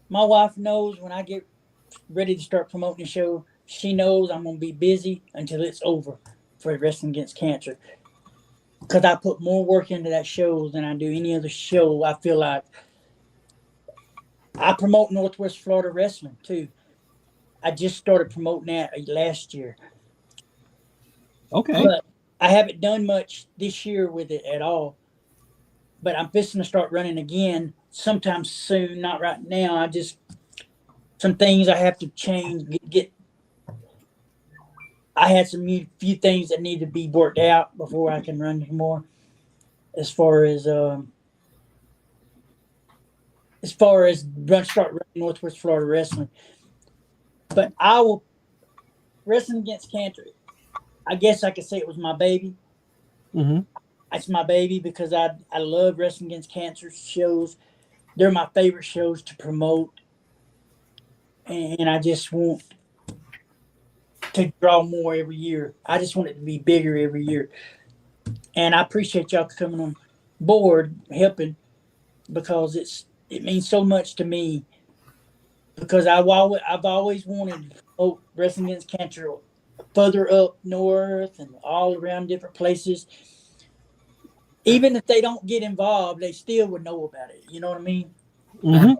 knows when I get ready to start promoting the show. She knows I'm gonna be busy until it's over for Wrestling Against Cancer, because I put more work into that show than I do any other show. I feel like I promote Northwest Florida Wrestling too. I just started promoting that last year. Okay. But I haven't done much this year with it at all. But I'm fixing to start running again sometime soon. Not right now. Some things I have to change. I had few things that need to be worked out before I can run anymore. As far as start running Northwest Florida Wrestling. But I will Wrestling Against Cancer. I guess I could say it was my baby. Mm-hmm. It's my baby because I love Wrestling Against Cancer shows. They're my favorite shows to promote. And I just want to draw more every year. I just want it to be bigger every year. And I appreciate y'all coming on board, helping, because it means so much to me. Because I've always wanted to promote Wrestling Against Cancer further up north and all around different places. Even if they don't get involved, they still would know about it. You know what I mean? Mm-hmm.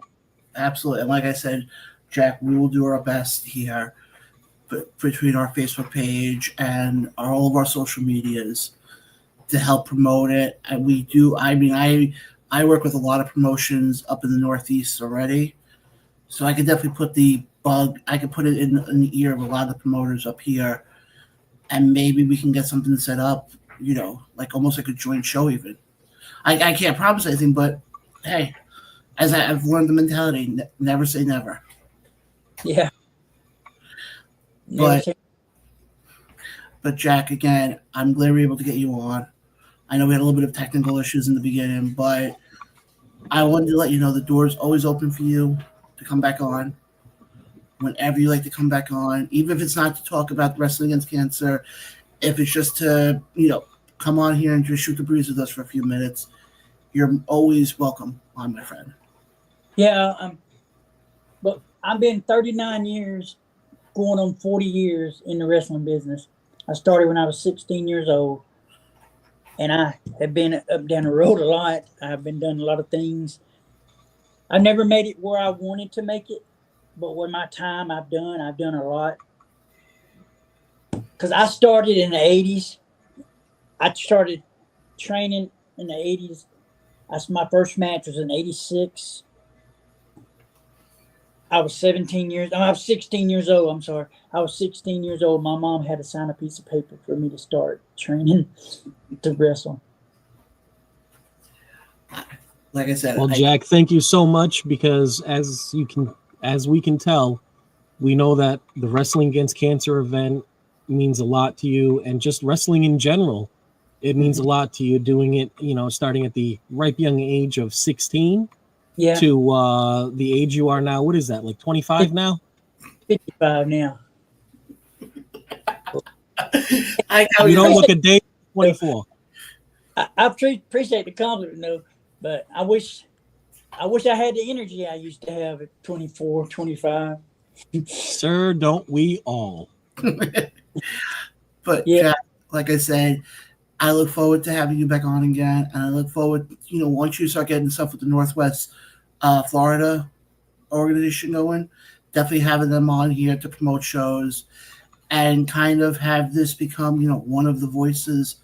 Absolutely. And like I said, Jack, we will do our best here between our Facebook page and all of our social medias to help promote it. And we do. I mean, I work with a lot of promotions up in the Northeast already, so I could definitely put the bug. I could put it in the ear of a lot of the promoters up here, and maybe we can get something set up. Like almost like a joint show even. I can't promise anything, but hey, as I've learned the mentality, never say never. Yeah. But Jack, again, I'm glad we were able to get you on. I know we had a little bit of technical issues in the beginning, but I wanted to let you know the door's always open for you to come back on whenever you like to come back on, even if it's not to talk about Wrestling Against Cancer, if it's just to, come on here and just shoot the breeze with us for a few minutes. You're always welcome on, my friend. Yeah, but I've been 39 years, going on 40 years in the wrestling business. I started when I was 16 years old, and I have been up down the road a lot. I've been doing a lot of things. I never made it where I wanted to make it, but with my time I've done a lot. Because I started in the 80s. I started training in the 80s. My first match was in 86. I was 16 years old. I'm sorry. I was 16 years old. My mom had to sign a piece of paper for me to start training to wrestle. Like I said, well, Jack, thank you so much, because as we can tell, we know that the Wrestling Against Cancer event means a lot to you, and just wrestling in general, it means a lot to you. Doing it, starting at the ripe young age of 16 to the age you are now. What is that, like 25 now? 55 now. You don't look a day 24. I appreciate the compliment, though, but I wish I had the energy I used to have at 24, 25. Sir, don't we all? But Yeah. Jack, like I said, I look forward to having you back on again, and I look forward, once you start getting stuff with the Northwest Florida organization going, definitely having them on here to promote shows and kind of have this become, one of the voices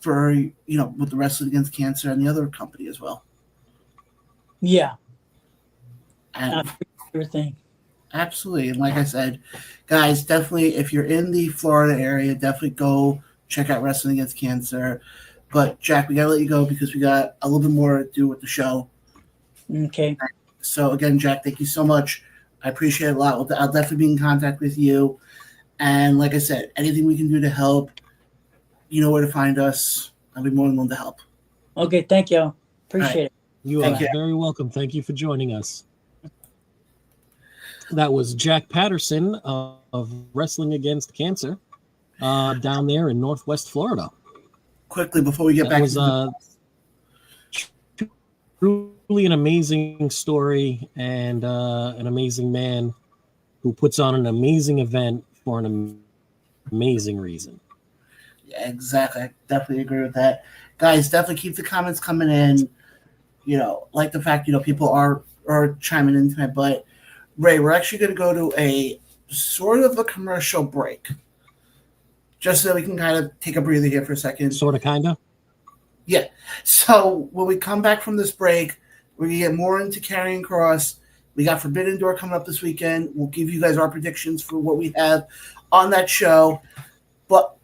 for, with the Wrestling Against Cancer and the other company as well. Yeah. And Everything. absolutely. And like I said, guys, definitely, if you're in the Florida area, definitely go check out Wrestling Against Cancer. But Jack, we got to let you go because we got a little bit more to do with the show. Okay. So again, Jack, thank you so much. I appreciate it a lot. I'll definitely be in contact with you. And like I said, anything we can do to help, you know where to find us. I'll be more than willing to help. Okay. Thank you. Appreciate it. You Thank are you. very welcome. Thank you for joining us. That was Jack Paterson of Wrestling Against Cancer down there in Northwest Florida. Quickly, before we get back was truly an amazing story and an amazing man who puts on an amazing event for an amazing reason. Yeah, exactly. I definitely agree with that. Guys, definitely keep the comments coming in. Like the fact, people are chiming in tonight. But, Ray, we're actually going to go to a sort of a commercial break. Just so we can kind of take a breather here for a second. Sort of, kind of? Yeah. So when we come back from this break, we're going to get more into Karrion Kross. We got Forbidden Door coming up this weekend. We'll give you guys our predictions for what we have on that show. But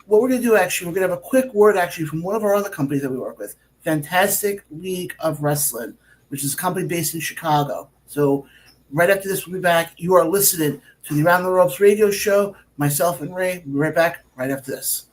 what we're going to do, actually, we're going to have a quick word, actually, from one of our other companies that we work with, Fantastic League of Wrestling, which is a company based in Chicago. So right after this, we'll be back. You are listening to the Around the Ropes radio show. Myself and Ray, we'll be right back right after this.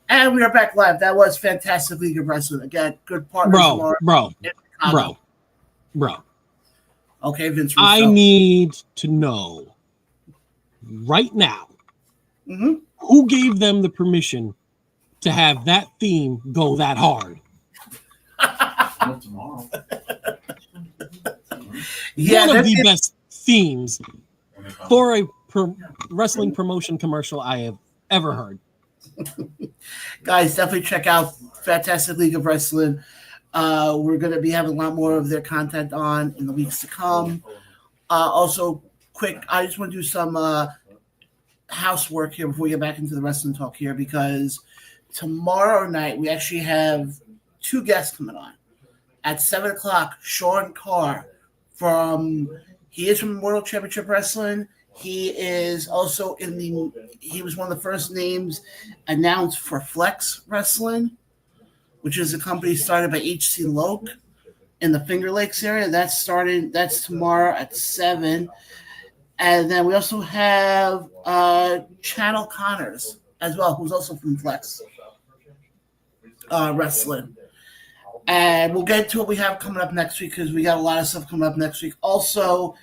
And we are back live. That was Fantastic League of Wrestling. Again, good partners. Bro. Okay, Vince Russo. I need to know right now who gave them the permission to have that theme go that hard. Tomorrow. One of the best themes for a wrestling promotion commercial I have ever heard. Guys, definitely check out Fantastic League of Wrestling. We're going to be having a lot more of their content on in the weeks to come. Also, quick, I just want to do some housework here before we get back into the wrestling talk here, because tomorrow night we actually have two guests coming on. At 7 o'clock, Sean Carr he is from World Championship Wrestling. He is also he was one of the first names announced for Flex Wrestling. which is a company started by H.C. Loke in the Finger Lakes area. That's tomorrow at 7. And then we also have Channel Connors as well, who's also from Flex Wrestling. And we'll get to what we have coming up next week because we got a lot of stuff coming up next week. Also,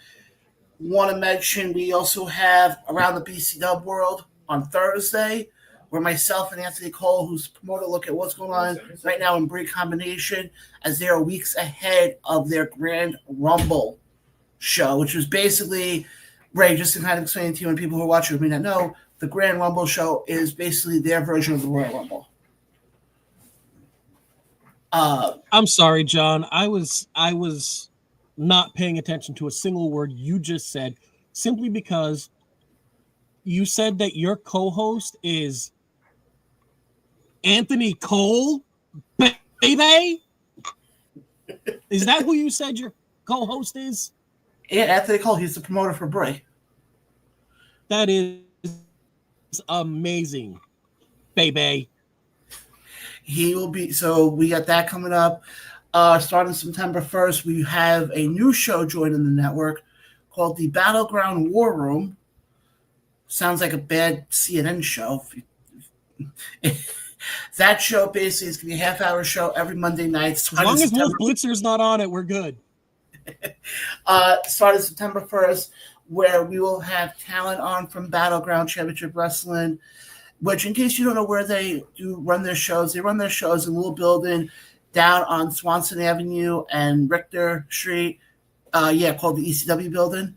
want to mention we also have Around the BC Dub World on Thursday, where myself and Anthony Cole, who's promoter, look at what's going on right now in Brie Combination as they are weeks ahead of their Grand Rumble show, which was basically, Ray, just to kind of explain to you and people who are watching may not know, the Grand Rumble show is basically their version of the Royal Rumble. I'm sorry, John. I was not paying attention to a single word you just said, simply because you said that your co-host is Anthony Cole, baby. Is that who you said your co-host is? Yeah, Anthony Cole. He's the promoter for Bray. That is amazing, baby. He will be. So we got that coming up. Starting September 1st, we have a new show joining the network called the Battleground War Room. Sounds like a bad CNN show. That show basically is going to be a half-hour show every Monday night. As long as Wolf Blitzer's not on it, we're good. Starting September 1st, where we will have talent on from Battleground Championship Wrestling, which, in case you don't know where they run their shows in a little building down on Swanson Avenue and Richter Street, called the ECW building.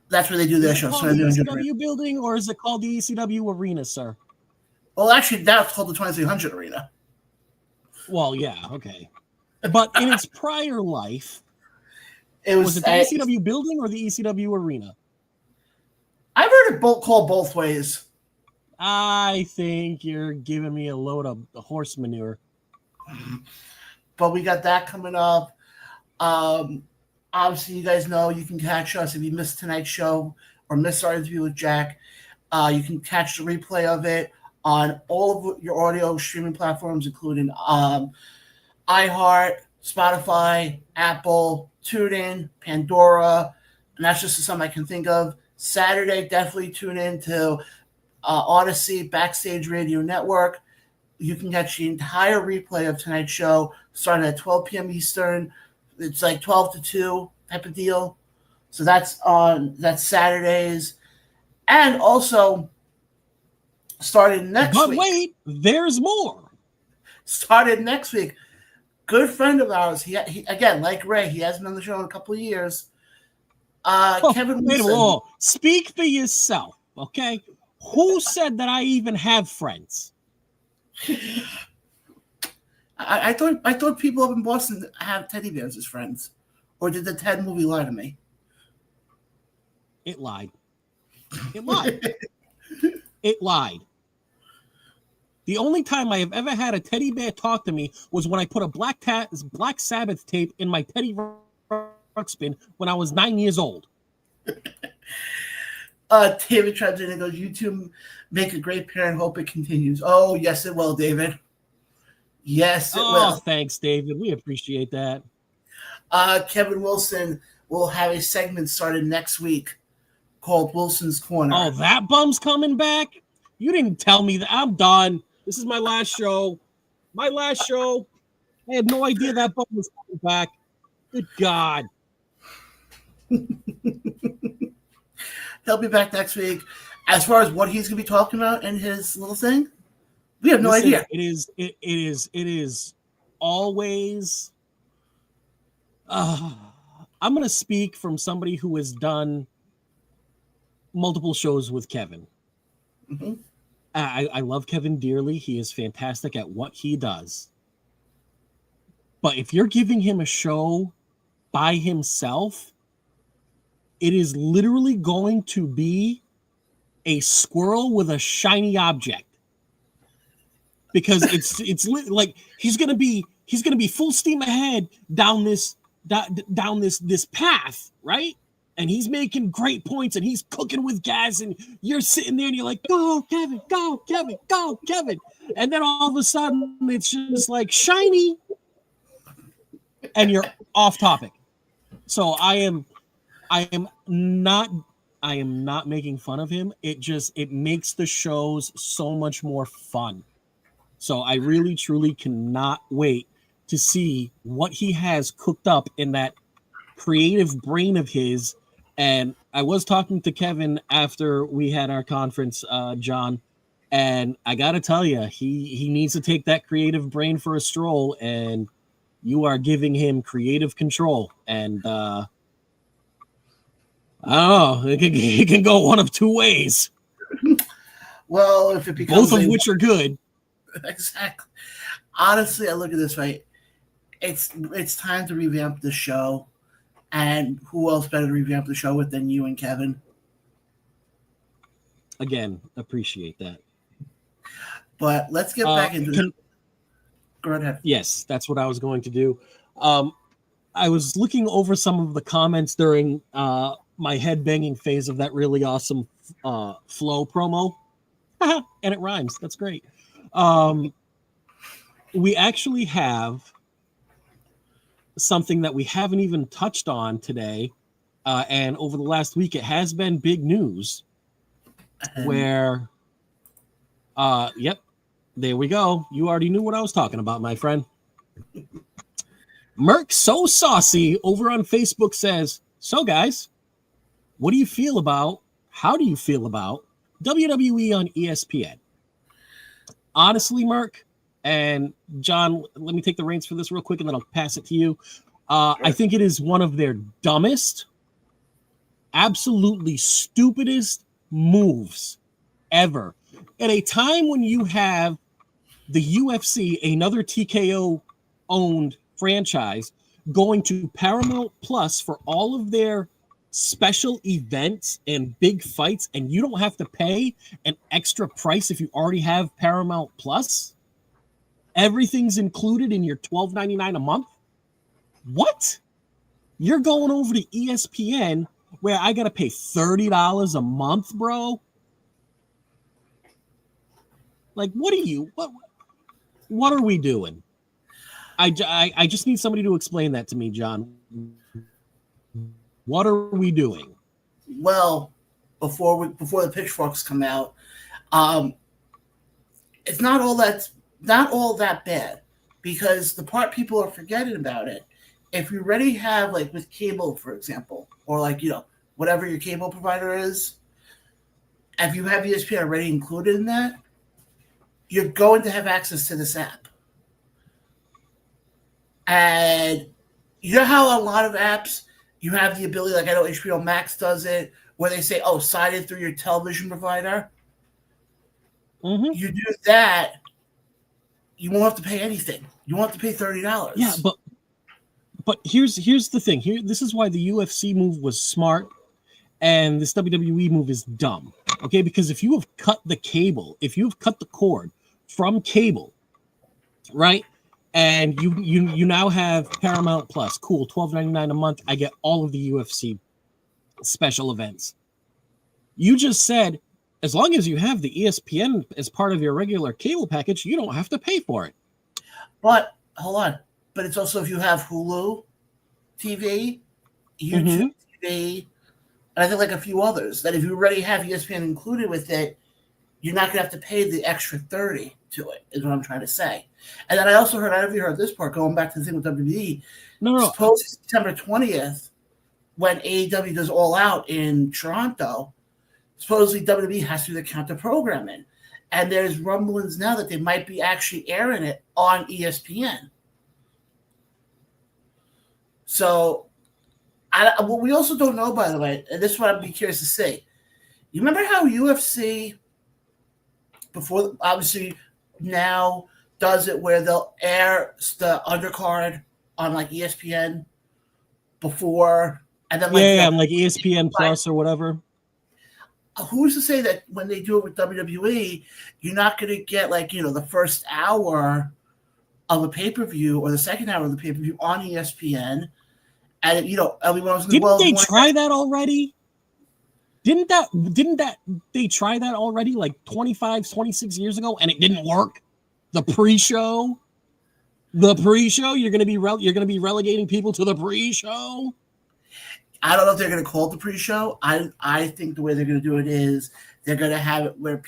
That's where they do their shows. Is it called the ECW building, or is it called the ECW Arena, sir? Well, actually, that's called the 2300 Arena. Well, yeah, okay. But in its prior life, was it the ECW building or the ECW Arena? I've heard it called both ways. I think you're giving me a load of horse manure. But we got that coming up. Obviously, you guys know you can catch us if you missed tonight's show or missed our interview with Jack. You can catch the replay of it on all of your audio streaming platforms, including iHeart, Spotify, Apple, TuneIn, Pandora, and that's just some I can think of. Saturday, definitely tune in to Odyssey Backstage Radio Network. You can catch the entire replay of tonight's show starting at 12 p.m. Eastern. It's like 12 to 2 type of deal. So that's Saturdays. And also, starting next week. But wait, there's more. Started next week. Good friend of ours. He again, like Ray, he hasn't been on the show in a couple of years. Kevin Wilson. Speak for yourself, okay? Who said that I even have friends? I thought people up in Boston have teddy bears as friends. Or did the Ted movie lie to me? It lied. It lied. It lied. The only time I have ever had a teddy bear talk to me was when I put a Black Sabbath tape in my teddy ruckspin when I was 9 years old. David chimes in and goes, "You two make a great pair and hope it continues." Oh, yes, it will, David. Yes, it will. Thanks, David. We appreciate that. Kevin Wilson will have a segment started next week called Wilson's Corner. Oh, that bum's coming back? You didn't tell me that. I'm done. This is my last show. I had no idea that bum was coming back. Good God. He'll be back next week. As far as what he's going to be talking about in his little thing, we have no idea. It is always. I'm going to speak from somebody who has done multiple shows with Kevin. Mm-hmm. I love Kevin dearly. He is fantastic at what he does. But if you're giving him a show by himself, it is literally going to be a squirrel with a shiny object. Because it's like he's gonna be full steam ahead down this path, right? And he's making great points and he's cooking with gas, and you're sitting there and you're like, go, Kevin, go, Kevin, go, Kevin. And then all of a sudden it's just like shiny and you're off topic. So I am not making fun of him. It makes the shows so much more fun. So I really truly cannot wait to see what he has cooked up in that creative brain of his. And I was talking to Kevin after we had our conference, John, and I gotta tell you, he needs to take that creative brain for a stroll, and you are giving him creative control. And I don't know, it can go one of two ways. Well, if it becomes both of which are good. Exactly. Honestly, I look at this right. It's time to revamp the show. And who else better to revamp the show with than you and Kevin? Again, appreciate that. But let's get back into it. Go ahead. Yes, that's what I was going to do. I was looking over some of the comments during my head-banging phase of that really awesome Flow promo. And it rhymes. That's great. We actually have something that we haven't even touched on today, and over the last week it has been big news where yep, there we go. You already knew what I was talking about, my friend. Merc So Saucy over on Facebook says, so guys, how do you feel about WWE on ESPN? Honestly, Merc, and John, let me take the reins for this real quick and then I'll pass it to you. I think it is one of their dumbest, absolutely stupidest moves ever. At a time when you have the UFC, another TKO-owned franchise, going to Paramount Plus for all of their special events and big fights, and you don't have to pay an extra price if you already have Paramount Plus. Everything's included in your $12.99 a month. What? You're going over to ESPN where I got to pay $30 a month, bro? Like, what are we doing? I just need somebody to explain that to me, John. What are we doing? Well, before the pitchforks come out, it's not all that bad, because the part people are forgetting about it, if you already have, like with cable, for example, or like, whatever your cable provider is, if you have ESPN already included in that, you're going to have access to this app. And you know how a lot of apps, you have the ability, like I know HBO Max does it, where they say, sign in through your television provider. Mm-hmm. You do that, you won't have to pay anything. You won't have to pay $30. Yeah, but here's the thing. This is why the UFC move was smart and this WWE move is dumb. Okay, because if you have cut the cord from cable, right? And you now have Paramount Plus, cool, $12.99 a month. I get all of the UFC special events. You just said, as long as you have the ESPN as part of your regular cable package, you don't have to pay for it. But hold on. But it's also if you have Hulu TV, YouTube TV, and I think like a few others, that if you already have ESPN included with it, you're not going to have to pay the extra $30 to it, is what I'm trying to say. And then I also heard, I don't know if you heard this part, going back to the thing with WWE. No. Supposedly September 20th, when AEW goes all out in Toronto, supposedly WWE has to do the counter programming. And there's rumblings now that they might be actually airing it on ESPN. So, what we also don't know, by the way, and this is what I'd be curious to see. You remember how UFC, before, obviously, now does it where they'll air the undercard on like ESPN before, and then like ESPN Plus or whatever. Who's to say that when they do it with WWE, you're not going to get the first hour of a pay-per-view or the second hour of the pay-per-view on ESPN, and everyone else in the world. Didn't they try that already? Didn't they try that already like 25, 26 years ago, and it didn't work? The pre-show. You're going to be relegating people to the pre-show. I don't know if they're going to call it the pre-show. I think the way they're going to do it is they're going to have it where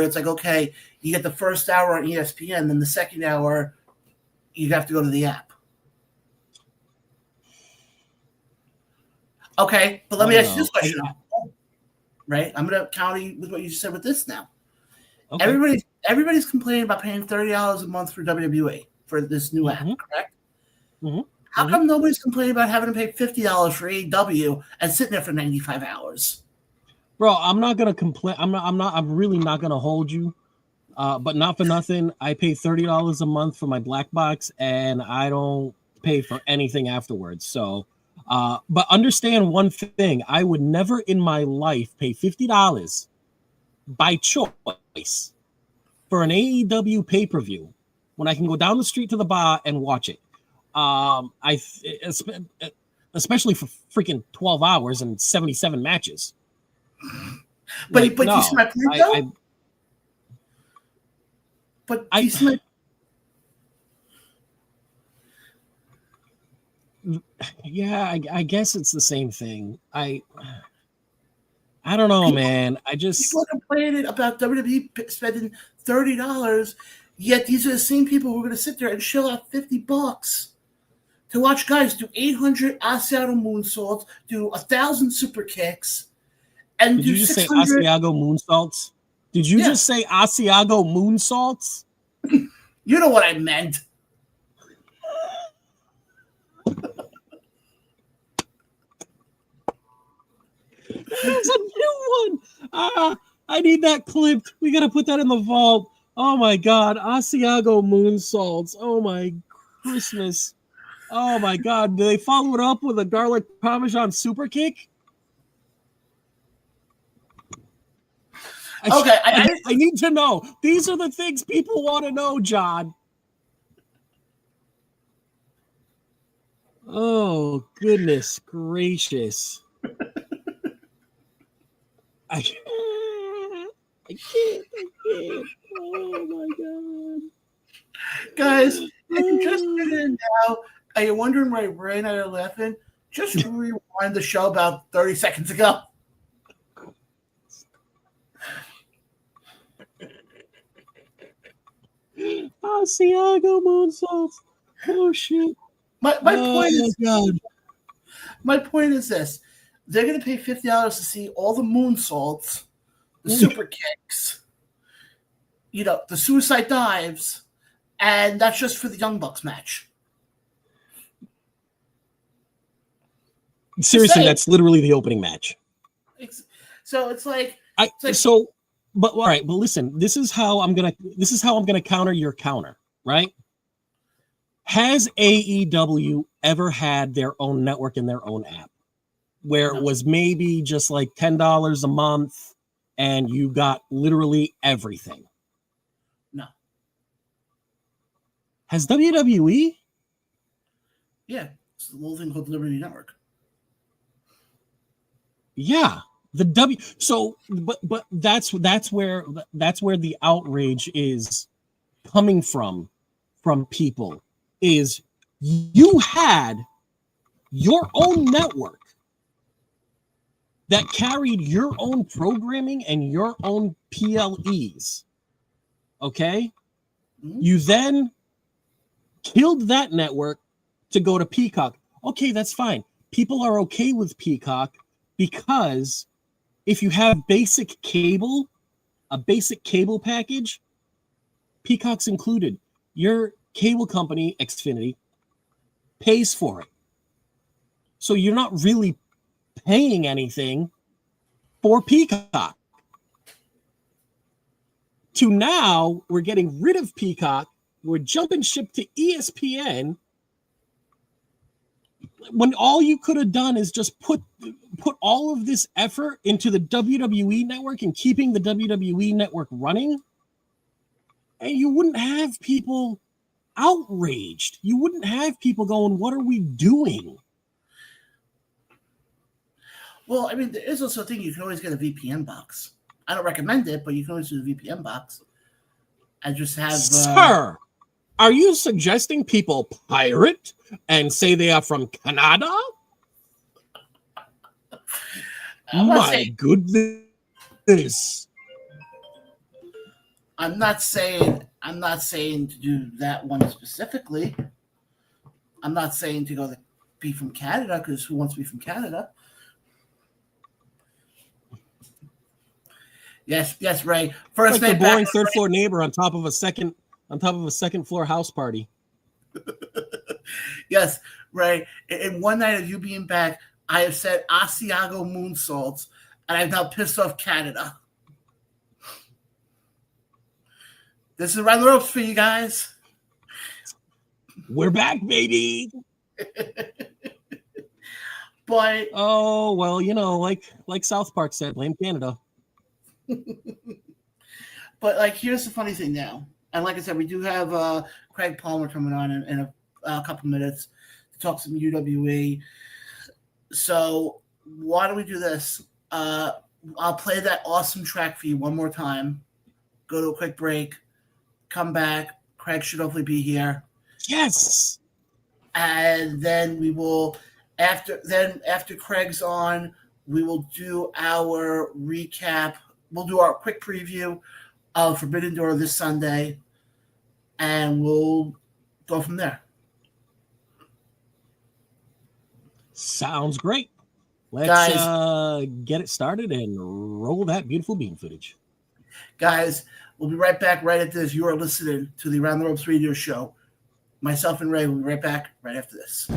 it's like, okay, you get the first hour on ESPN, then the second hour you have to go to the app. Okay, but let me ask you this question. Right? I'm going to counter you with what you said with this now. Okay. Everybody's complaining about paying $30 a month for WWE for this new app, correct? Mm-hmm. How come nobody's complaining about having to pay $50 for AEW and sitting there for 95 hours? Bro, I'm not gonna complain. I'm really not gonna hold you. But not for nothing, I pay $30 a month for my black box, and I don't pay for anything afterwards. So, but understand one thing: I would never in my life pay $50 by choice for an AEW pay-per-view when I can go down the street to the bar and watch it. Especially for freaking 12 hours and 77 matches. But you see my point, though? I guess it's the same thing. I don't know, man. People are complaining about WWE spending $30, yet these are the same people who are going to sit there and shell out $50 to watch guys do 800 Asiago moonsaults, do 1,000 super kicks, and Did you just say Asiago moonsaults? Did you just say Asiago moonsaults? You know what I meant. There's a new one. I need that clipped. We got to put that in the vault. Oh my God, Asiago moonsaults. Oh my Christmas. Oh my God! Do they follow it up with a garlic parmesan super kick? I need to know. These are the things people want to know, John. Oh goodness gracious! I can't. Oh my God, guys! If you just get in now. Are you wondering why Ray and I are laughing? Just rewind the show about 30 seconds ago. Asiago moonsaults. Oh shit! My point is this: they're going to pay $50 to see all the moonsaults, the super kicks, the suicide dives, and that's just for the Young Bucks match. Seriously, that's literally the opening match. So it's like but all right, but listen, this is how I'm gonna counter your counter, right? Has AEW ever had their own network and their own app where it was maybe just like $10 a month and you got literally everything? No. Has WWE? Yeah, it's the little thing called Liberty Network. Yeah, but that's where the outrage is coming from people is you had your own network that carried your own programming and your own PLEs. Okay? Mm-hmm. You then killed that network to go to Peacock. Okay, that's fine. People are okay with Peacock because if you have a basic cable package, Peacock's included. Your cable company, Xfinity, pays for it. So you're not really paying anything for Peacock. To now, we're getting rid of Peacock. We're jumping ship to ESPN. When all you could have done is just put all of this effort into the WWE network and keeping the WWE network running, and you wouldn't have people outraged. You wouldn't have people going, what are we doing? Well, I mean, there is also a thing you can always get a VPN box. I don't recommend it, but you can always do the VPN box. I just have Sir, are you suggesting people pirate and say they are from Canada? My goodness. I'm not saying to do that one specifically. I'm not saying to be from Canada, because who wants to be from Canada? Yes, Ray. First, like the boring third floor neighbor on top of a second floor house party. Yes, Ray. In one night of you being back, I have said Asiago moonsaults, and I've now pissed off Canada. This is Around the Ropes for you guys. We're back, baby. But oh well, like South Park said, blame Canada. But here's the funny thing now, and like I said, we do have Craig Palmer coming on in a couple minutes to talk some UWE. So why don't we do this? I'll play that awesome track for you one more time. Go to a quick break. Come back. Craig should hopefully be here. Yes. And then we will, after Craig's on, we will do our recap. We'll do our quick preview of Forbidden Door this Sunday, and we'll go from there. Sounds great. Let's get it started and roll that beautiful bean footage. Guys, we'll be right back right after this. You are listening to the Around the Ropes radio show. Myself and Ray will be right back right after this.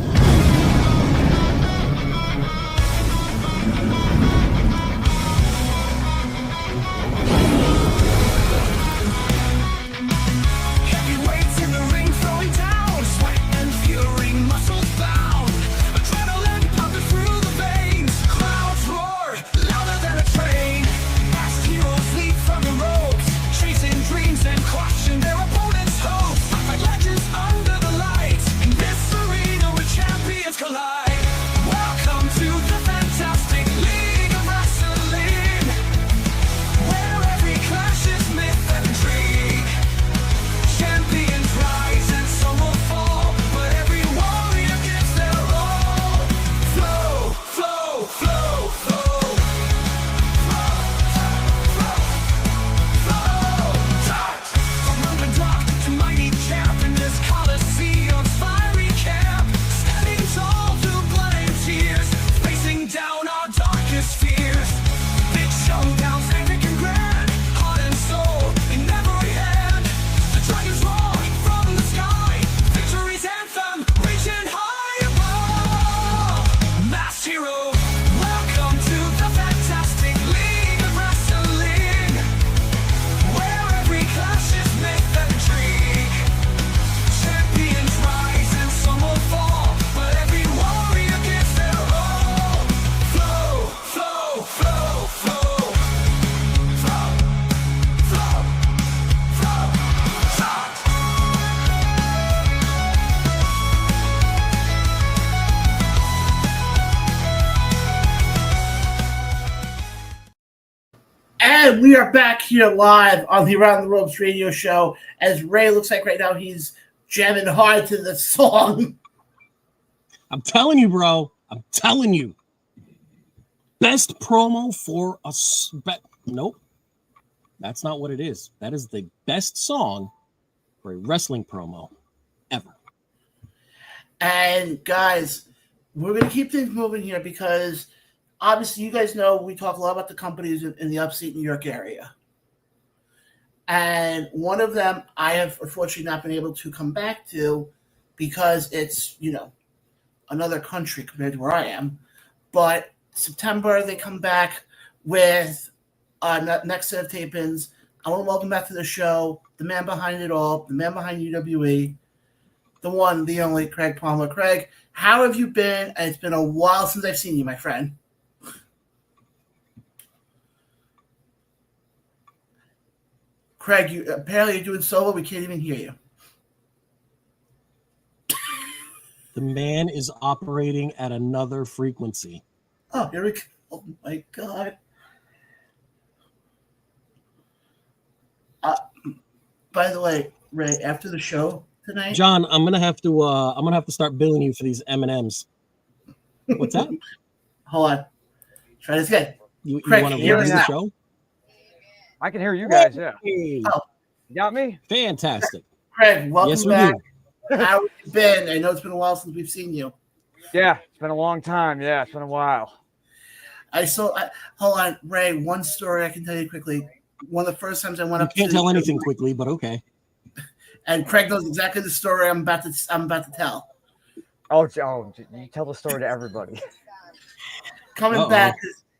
And we are back here live on the Around the Ropes radio show, as Ray looks like right now he's jamming hard to the song. I'm telling you, bro. I'm telling you. Best promo for a... Nope. That's not what it is. That is the best song for a wrestling promo ever. And guys, we're going to keep things moving here because obviously you guys know we talk a lot about the companies in the upstate New York area. And one of them I have unfortunately not been able to come back to because it's, another country compared to where I am. But September, they come back with next set of tape-ins. I want to welcome back to the show the man behind it all, the man behind UWE, the one, the only, Craig Palmer. Craig, how have you been? And it's been a while since I've seen you, my friend. Craig, apparently you're doing solo. We can't even hear you. The man is operating at another frequency. Oh, here we go. Oh, my God. By the way, Ray, after the show tonight, John, I'm gonna have to start billing you for these M&Ms. What's that? hold on. Try this again. You Craig, want to hear release me the now. show? I can hear you guys. Yeah, Hey, Oh. you got me. fantastic. Craig, welcome Yes, we back. do. How have you been? I know it's been a while since we've seen you. Yeah, it's been a long time. Yeah, it's been a while. Hold on, Ray. One story I can tell you quickly. One of the first times I went You up can't to tell anything quickly, but okay. and Craig knows exactly the story I'm about to tell. Oh, you tell the story to everybody. Coming back,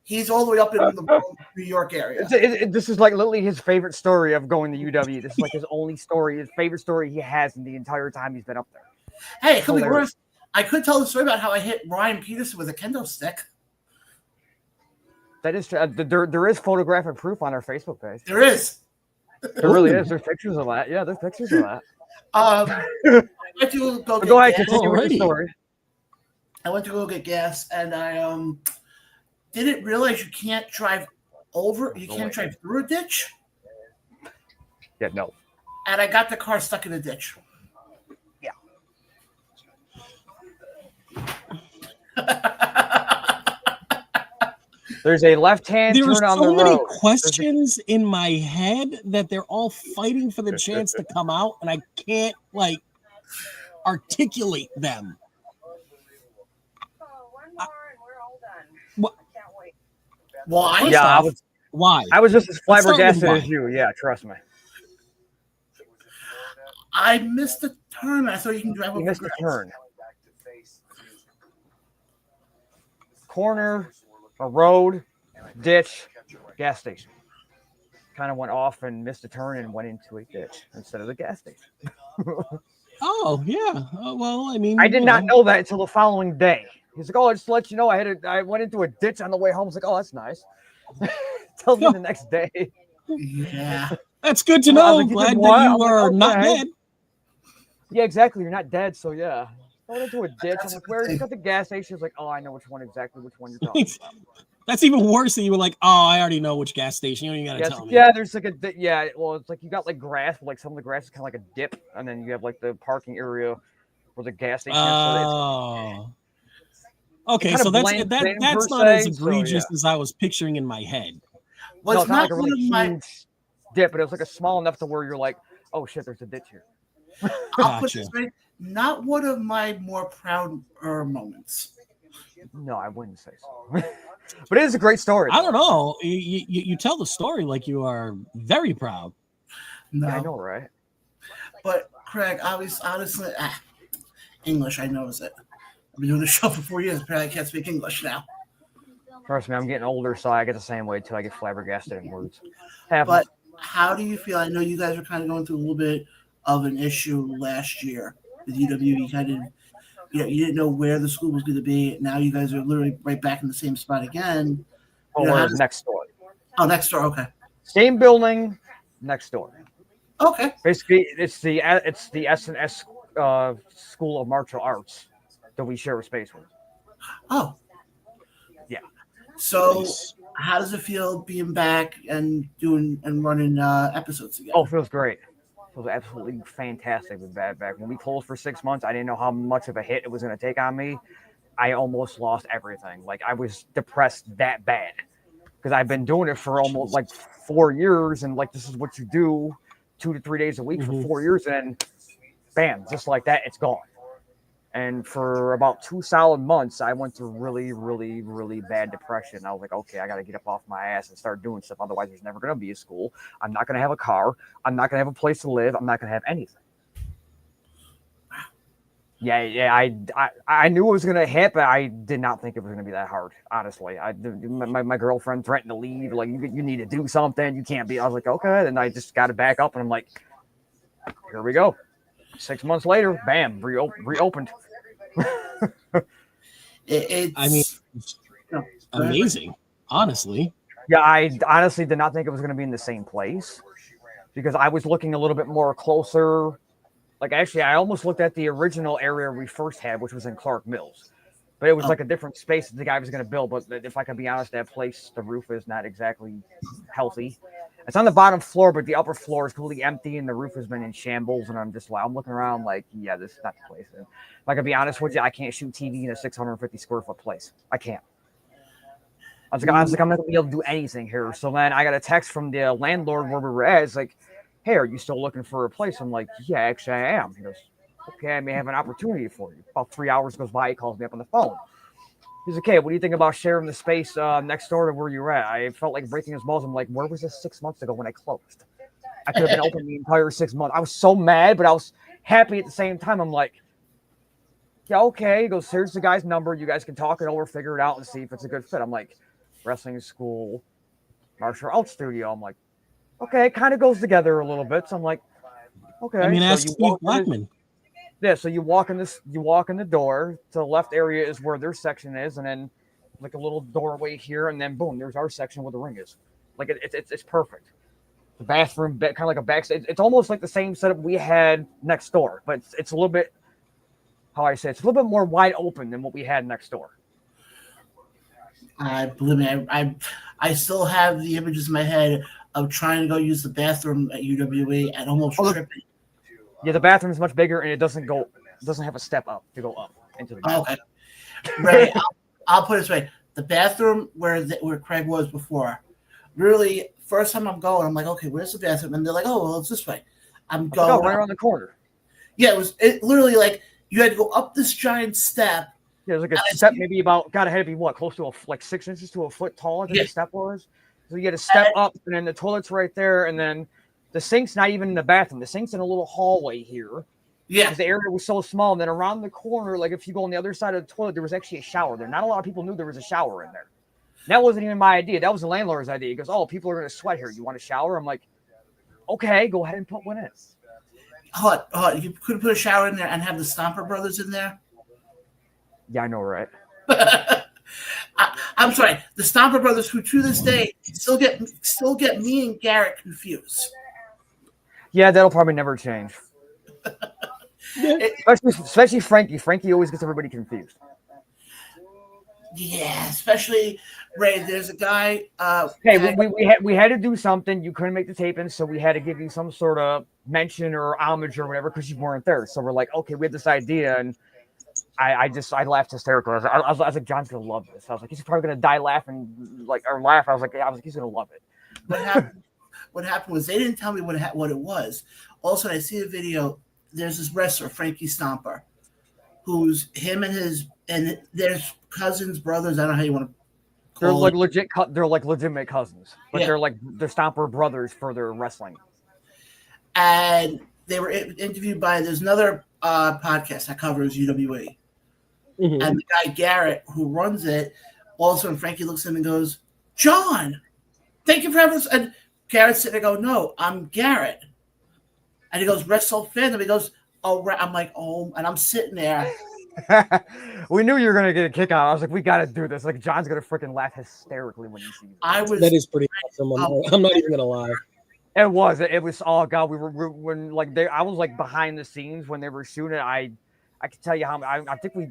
he's all the way up in the New York area. This is like literally his favorite story of going to UW. This is like his only story, his favorite story he has in the entire time he's been up there. Hey, it could be Hilarious. worse. I could tell the story about how I hit Ryan Paterson with a kendo stick. That is true. There is photographic proof on our Facebook page. There is. There really is. There's pictures of that. Yeah, there's pictures of that. I went to go get Go ahead, gas. continue with the Alrighty. story. I went to go get gas, and I didn't realize you can't drive over. You can't drive through a ditch. Yeah, no. And I got the car stuck in a ditch. Yeah. There's a left-hand There turn are on the so many road. questions in my head that they're all fighting for the chance to come out, and I can't like articulate them. One more and we're all done. What? I can't wait. Why? First Yeah, off, why? I was just as Let's start with flabbergasted why. as you. Yeah, trust me. I missed the turn. I thought you can drive over You missed the grass. turn. Corner, a road, ditch, gas station. Kind of went off and missed a turn and went into a ditch instead of the gas station. Oh yeah. Well, I mean, I did not know that until the following day. He's like, "Oh, just to let you know, I went into a ditch on the way home." I was like, "Oh, that's nice." Tells me the next day. Yeah. That's good to I was know. like, "You Glad did that what?" you I'm like, are not "Okay." dead. Yeah, exactly. You're not dead, so yeah. I went into a ditch. I'm like, "Where you got the gas station?" He's like, "Oh, I know which one you're talking about." That's even worse than you were like, oh, I already know which gas station. You don't even gotta Yeah, tell me. yeah, there's like well, it's like you got like grass, but like some of the grass is kind of like a dip, and then you have like the parking area where the gas station is. Oh. Okay, kinda so that's blends in, that's per not as se, so, egregious yeah. as I was picturing in my head. Well, No, it's it's not not like a one really of my. huge dip, but it was like a small enough to where you're like, oh shit, there's a ditch here. I'll put Gotcha. this way. Not one of my more proud moments. No, I wouldn't say so. But it is a great story. I don't know. You tell the story like you are very proud. No, Yeah, I know, right? but Craig, honestly, English. I knows it. I've been doing the show for 4 years. Apparently, I can't speak English now. Trust me, I'm getting older, so I get the same way too. I get flabbergasted in words. Happens. But how do you feel? I know you guys are kind of going through a little bit of an issue last year with UW. You kind of, you didn't know where the school was going to be. Now you guys are literally right back in the same spot again. Or next door. Oh, next door. Okay. Same building, next door. Okay. Basically, it's the S&S School of Martial Arts that we share a space with. Oh. Yeah. So, Nice. how does it feel being back and doing and running episodes again? Oh, it feels great. It feels absolutely fantastic with that back. When we closed for 6 months, I didn't know how much of a hit it was going to take on me. I almost lost everything. Like, I was depressed that bad because I've been doing it for almost like 4 years, and like this is what you do 2 to 3 days a week for 4 years, and bam, just like that, it's gone. And for about 2 solid months, I went through really, really, really bad depression. I was like, okay, I got to get up off my ass and start doing stuff. Otherwise, there's never going to be a school. I'm not going to have a car. I'm not going to have a place to live. I'm not going to have anything. Yeah. I knew it was going to hit, but I did not think it was going to be that hard. Honestly, my girlfriend threatened to leave. Like, you need to do something. You can't be. I was like, okay. And I just got to back up, and I'm like, here we go. 6 months later, bam, reopened. I mean, amazing. Honestly, Yeah, I honestly did not think it was going to be in the same place because I was looking a little bit more closer. Like, actually, I almost looked at the original area we first had, which was in Clark Mills. But it was like a different space that the guy was going to build. But if I can be honest, that place, the roof is not exactly healthy. It's on the bottom floor, but the upper floor is completely empty and the roof has been in shambles. And I'm looking around like, yeah, this is not the place. And if I can be honest with you, I can't shoot TV in a 650 square foot place. I can't. I was like, I'm not gonna be able to do anything here. So then I got a text from the landlord where we were at. It's like, hey, are you still looking for a place? I'm like, yeah, actually I am. He goes, okay, I may have an opportunity for you. About 3 hours goes by, he calls me up on the phone. He's like, hey, what do you think about sharing the space next door to where you're at? I felt like breaking his balls. I'm like, where was this 6 months ago when I closed? I could have been open the entire 6 months. I was so mad, but I was happy at the same time. I'm like, yeah, okay. He goes, here's the guy's number. You guys can talk it over, figure it out, and see if it's a good fit. I'm like, wrestling school, martial arts studio. I'm like, okay, it kind of goes together a little bit. So I'm like, okay. I mean, so ask Steve Blackman. Yeah, so you walk in the door. To the left area is where their section is, and then like a little doorway here, and then boom, there's our section where the ring is. Like it's perfect. The bathroom, kind of like a backstage. It's almost like the same setup we had next door, but it's a little bit, how I say, it's a little bit more wide open than what we had next door. Believe me, I still have the images in my head of trying to go use the bathroom at UWE and almost tripping. Yeah, the bathroom is much bigger and it doesn't have a step up to go up into the bathroom. Okay, Ray, I'll put it this way: the bathroom where Craig was before, really, first time I'm going, I'm like, okay, where's the bathroom? And they're like, oh, well, it's this way. I'm going right around the corner. Yeah, it literally like you had to go up this giant step. Yeah, there's like a step, maybe about, God, it had to be what, close to like 6 inches to a foot tall, I think the step was. So you had to step up, and then the toilet's right there, and then the sink's not even in the bathroom. The sink's in a little hallway here. Yeah. Because the area was so small. And then around the corner, like if you go on the other side of the toilet, there was actually a shower there. Not a lot of people knew there was a shower in there. That wasn't even my idea. That was the landlord's idea. He goes, oh, people are going to sweat here. You want a shower? I'm like, okay, go ahead and put one in. Hold on. You could put a shower in there and have the Stomper brothers in there? Yeah, I know, right? I'm sorry. The Stomper brothers, who to this day still get me and Garrett confused. Yeah, that'll probably never change. Especially Frankie. Frankie always gets everybody confused. Yeah, especially Ray. There's a guy. Hey, we had to do something. You couldn't make the taping, so we had to give you some sort of mention or homage or whatever because you weren't there. So we're like, okay, we had this idea, and I laughed hysterically. I was like, John's gonna love this. I was like, he's probably gonna die laughing, or laugh. I was like, he's gonna love it. What happened was they didn't tell me what it was. Also, I see a video. There's this wrestler, Frankie Stomper, who's him and there's cousins, brothers. I don't know how you want to call it. They're like legitimate cousins, but they're Stomper brothers for their wrestling. And they were interviewed by there's another podcast that covers UWE, and the guy Garrett who runs it. Also, and Frankie looks at him and goes, "John, thank you for having us." And Garrett's sitting there, go, "No, I'm Garrett." And he goes, "Wrestle fandom." He goes, "Oh," I'm like, "Oh," and I'm sitting there. We knew you were gonna get a kick out. I was like, "We got to do this." Like, John's gonna freaking laugh hysterically when he sees it. That is pretty awesome. I'm not even gonna lie. It was. Oh God, we were when like I was like behind the scenes when they were shooting it. I can tell you how I think we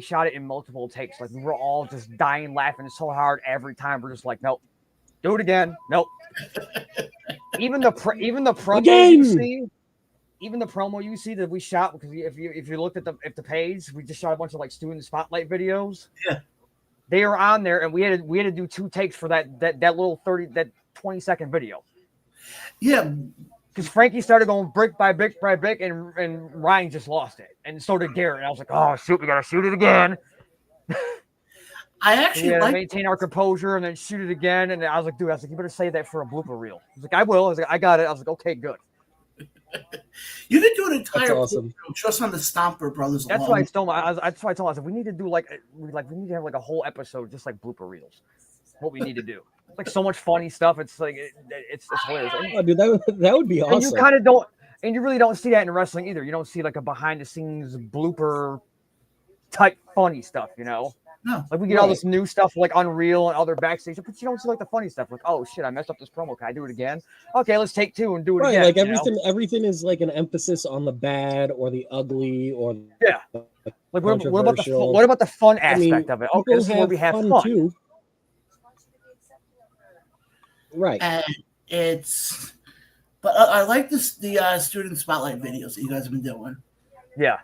shot it in multiple takes. Like we were all just dying laughing so hard every time. We're just like, nope, do it again, nope. even the promo you see that we shot, because if you looked at the page, we just shot a bunch of like student spotlight videos. Yeah, they are on there, and we had to do 2 takes for that little 20-second video. Yeah, because Frankie started going brick by brick by brick, and Ryan just lost it, and so did Garrett. And I was like, oh shoot, we gotta shoot it again. I actually maintain our composure and then shoot it again. And I was like, you better save that for a blooper reel. I was like, I will. I was like, I got it. I was like, okay, good. You could do an entire blooper reel just on the Stomper brothers. That's why I told him. I said, we need to do we need to have like a whole episode just like blooper reels. What we need to do. It's like so much funny stuff. It's like it's hilarious. Oh, dude, that would be awesome. And you kind of don't, and you really don't see that in wrestling either. You don't see like a behind the scenes blooper type funny stuff, you know? No. Like we get all this new stuff like Unreal and other backstage, but you don't see like the funny stuff. Like, oh shit, I messed up this promo. Can I do it again? Okay, let's take 2 and do it again. Like everything is like an emphasis on the bad or the ugly or like what about the fun aspect of it? Okay, this is where we have fun. Too. Right. And it's, but I like the student spotlight videos that you guys have been doing. Yeah.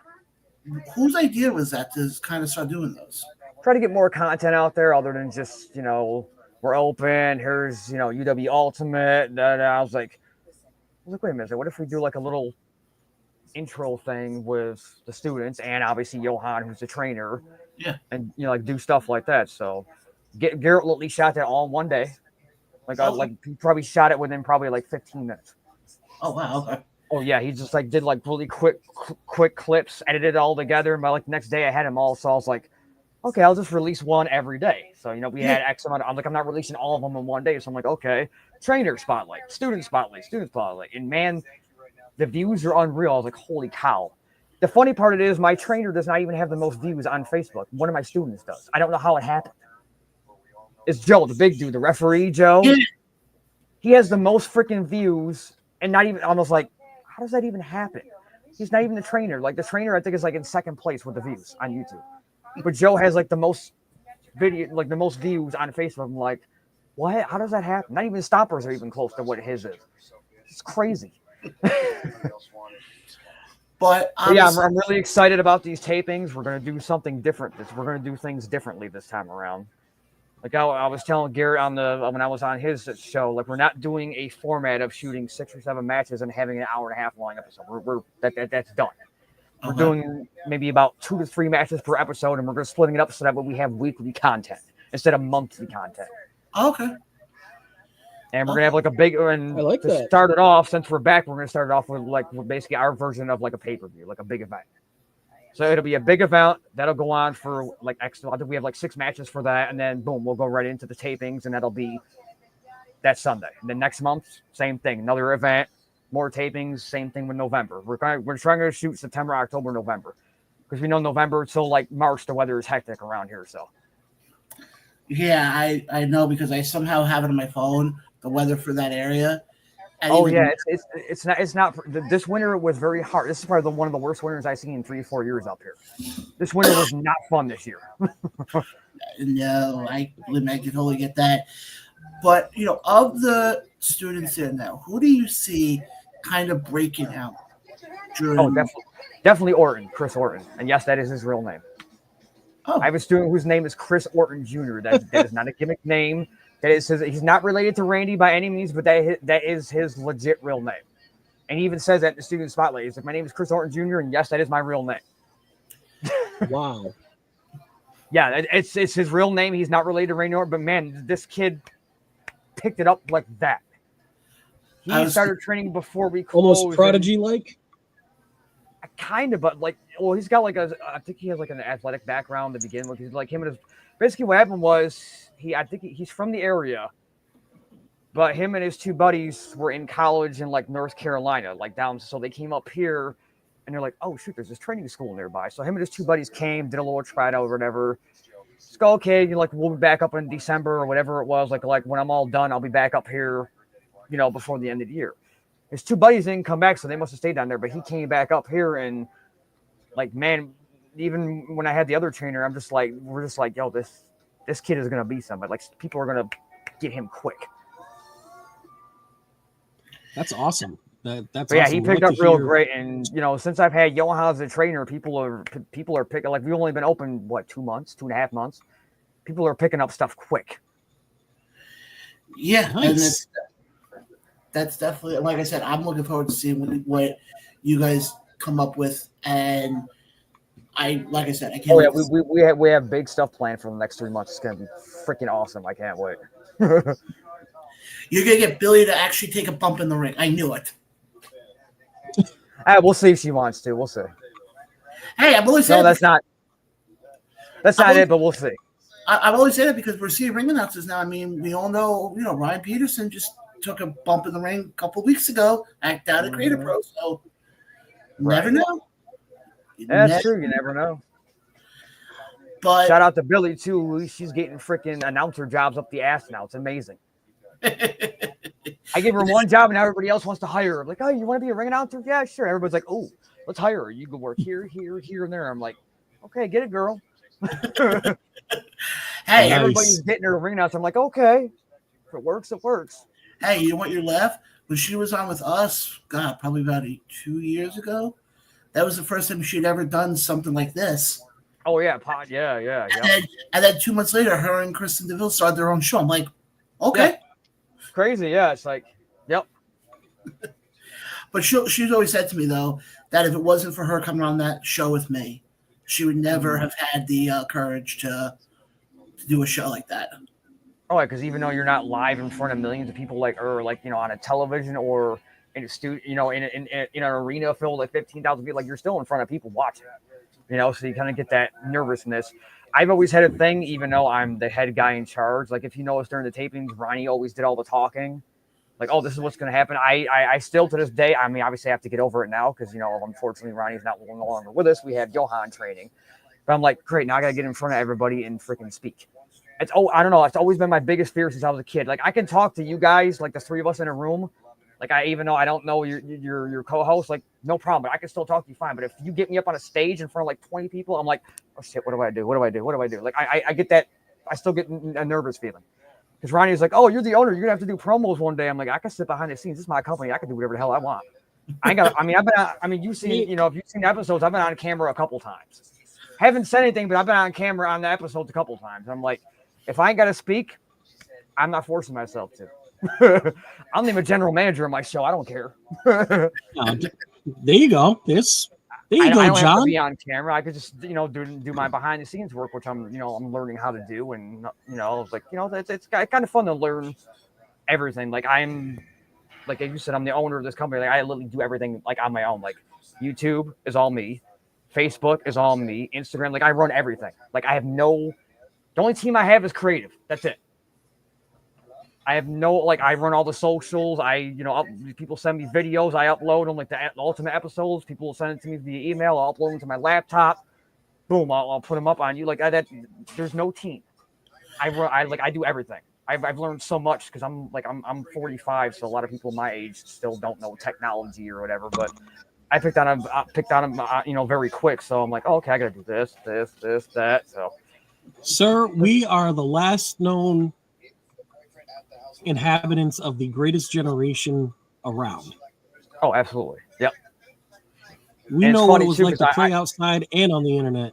Whose idea was that to kind of start doing those? Try to get more content out there other than just, we're open. Here's, UW Ultimate. I was like, wait a minute. What if we do like a little intro thing with the students and obviously Johan, who's the trainer? Yeah. And, like do stuff like that. So Garrett literally shot that all in one day. Like he probably shot it within probably like 15 minutes. Oh, wow. Okay. Oh yeah, he just like did like really quick clips, edited it all together, and by like the next day I had them all. So I was like, okay, I'll just release one every day. So we had X amount. I'm not releasing all of them in one day. So I'm like, okay, trainer spotlight, student spotlight, and man, the views are unreal. I was like, holy cow. The funny part of it is my trainer does not even have the most views on Facebook. One of my students does. I don't know how it happened. It's Joe, the big dude, the referee, Joe. Yeah. He has the most freaking views, and not even almost like. How does that even happen? He's not even the trainer. Like the trainer, I think is like in second place with the views on YouTube. But Joe has like the most views on Facebook. I'm like, what? How does that happen? Not even stoppers are even close to what his is. It's crazy. But yeah, I'm really excited about these tapings. We're gonna do something different. We're gonna do things differently this time around. Like I was telling Garrett when I was on his show, like we're not doing a format of shooting 6 or 7 matches and having an hour and a half long episode. That's done. We're doing maybe about 2 to 3 matches per episode, and we're going to splitting it up so that way we have weekly content instead of monthly content. Okay. And we're going to have like a big and I like that. Start it off. Since we're back, we're going to start it off with like basically our version of like a pay-per-view, like a big event. So it'll be a big event that'll go on for like I think we have like 6 matches for that, and then boom, we'll go right into the tapings, and that'll be that Sunday. And then next month, same thing, another event, more tapings, same thing with November. We're trying to shoot September, October, November, because we know November till like March the weather is hectic around here. So yeah, I know because I somehow have it on my phone the weather for that area. It's not. This winter was very hard. This is probably one of the worst winters I've seen in 3 or 4 years up here. This winter was not fun this year. No, I can totally get that. But of the students in now, who do you see kind of breaking out? Definitely Orton, Chris Orton, and yes, that is his real name. Oh. I have a student whose name is Chris Orton Jr. That is not a gimmick name. He's not related to Randy by any means, but that is his legit real name. And he even says that in the student spotlight. He's like, my name is Chris Orton Jr., and yes, that is my real name. Wow. Yeah, it's his real name. He's not related to Randy Orton, but man, this kid picked it up like that. He started training before we closed. Almost prodigy-like? Kind of, but he's got I think he has like an athletic background to begin with. He's like him and his, basically what happened was, I think he's from the area, but him and his 2 buddies were in college in like North Carolina, like down. So they came up here, and they're like, "Oh shoot, there's this training school nearby." So him and his 2 buddies came, did a little tryout or whatever. Just go, okay, we'll be back up in December or whatever it was. Like when I'm all done, I'll be back up here, before the end of the year. His 2 buddies didn't come back, so they must have stayed down there. But he came back up here, and like, man, even when I had the other trainer, we're just like, yo, this kid is gonna be somebody. Like people are gonna get him quick. That's awesome. That's but yeah, awesome. he picked up real great. And since I've had Johan as a trainer, people are picking. Like we've only been open 2.5 months. People are picking up stuff quick. Yeah, nice. And that's definitely, like I said, I'm looking forward to seeing what you guys come up with. And I can't. Oh yeah, we have big stuff planned for the next 3 months. It's gonna be freaking awesome. I can't wait. You're gonna get Billy to actually take a bump in the ring. I knew it. We'll see if she wants to. We'll see. Hey, I've always said no, that's not it, but we'll see. I've always said it because we're seeing ring announcers now. I mean, we all know, Ryan Paterson just took a bump in the ring a couple of weeks ago, act out at Creative Pro. So never know. That's true. You never know. But shout out to Billy too. She's getting freaking announcer jobs up the ass now. It's amazing. I give her one job and now everybody else wants to hire her. I'm like, oh, you want to be a ring announcer? Yeah, sure. Everybody's like, oh, let's hire her. You can work here, and there. I'm like, okay, get it, girl. Hey, everybody's getting her a ring announcer. I'm like, okay, if it works, it works. Hey, you want your laugh? When she was on with us, God, probably about 2 years ago, that was the first time she'd ever done something like this. Oh yeah, pod. Yeah. And then 2 months later, her and Kristen DeVille started their own show. I'm like, okay. Yeah. Crazy. Yeah. It's like, yep. But she's always said to me, though, that if it wasn't for her coming on that show with me, she would never have had the courage to do a show like that. Oh, yeah, because even though you're not live in front of millions of people, on a television or in a studio, in an arena filled with 15,000 people, like you're still in front of people watching. So you kind of get that nervousness. I've always had a thing, even though I'm the head guy in charge. Like if you notice during the tapings, Ronnie always did all the talking. Like, oh, this is what's going to happen. I still to this day, I mean, obviously I have to get over it now because, unfortunately Ronnie's no longer with us. We have Johan training. But I'm like, great, now I got to get in front of everybody and freaking speak. I don't know. It's always been my biggest fear since I was a kid. Like I can talk to you guys, like the three of us in a room. Like even though I don't know your co-host, like no problem, but I can still talk to you fine. But if you get me up on a stage in front of like 20 people, I'm like, oh shit, what do I do? What do I do? What do I do? Like I get that. I still get a nervous feeling. Because Ronnie was like, oh, you're the owner. You're gonna have to do promos one day. I'm like, I can sit behind the scenes. This is my company. I can do whatever the hell I want. You've seen, if you've seen episodes, I've been on camera a couple times. Haven't said anything, but I've been on camera on the episodes a couple times. I'm like, if I ain't got to speak, I'm not forcing myself to. I'm the general manager of my show. I don't care. There you go. There you go, I don't John. have to be on camera. I could just, do my behind the scenes work, which I'm learning how to do. And, it's kind of fun to learn everything. Like like you said, I'm the owner of this company. Like I literally do everything like on my own. Like YouTube is all me. Facebook is all me. Instagram, like I run everything. Like the only team I have is creative. That's it. I have I run all the socials. People send me videos. I upload them, like the ultimate episodes. People will send it to me via email. I'll upload them to my laptop. Boom, I'll put them up on you. Like that. There's no team. I do everything. I've learned so much because I'm 45, so a lot of people my age still don't know technology or whatever. But I picked on them, very quick. So I'm like, oh, okay, I got to do this, that. So. Sir, we are the last known inhabitants of the greatest generation around. Oh, absolutely. Yep. We know what it was like to play outside and on the internet.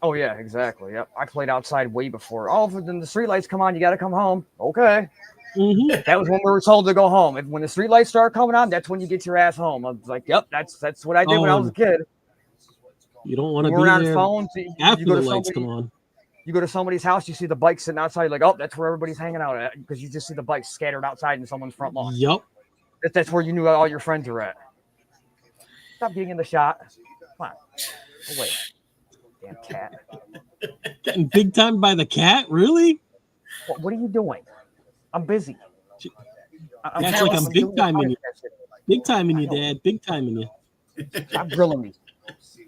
Oh, yeah, exactly. Yep. I played outside way before. Oh, then the streetlights come on, you got to come home. Okay. Mm-hmm. That was when we were told to go home. When the streetlights start coming on, that's when you get your ass home. I was like, yep, that's what I did when I was a kid. You don't want to be there phones, after the lights come on. You go to somebody's house, you see the bikes sitting outside, like, oh, that's where everybody's hanging out at, because you just see the bikes scattered outside in someone's front lawn. Yep. That's where you knew all your friends are at. Stop getting in the shot. Come on. Oh, wait. Damn cat. Getting big time by the cat? Really? What are you doing? I'm busy. That's like I'm big timing you. Big timing you, Dad. Big timing you. Stop grilling me.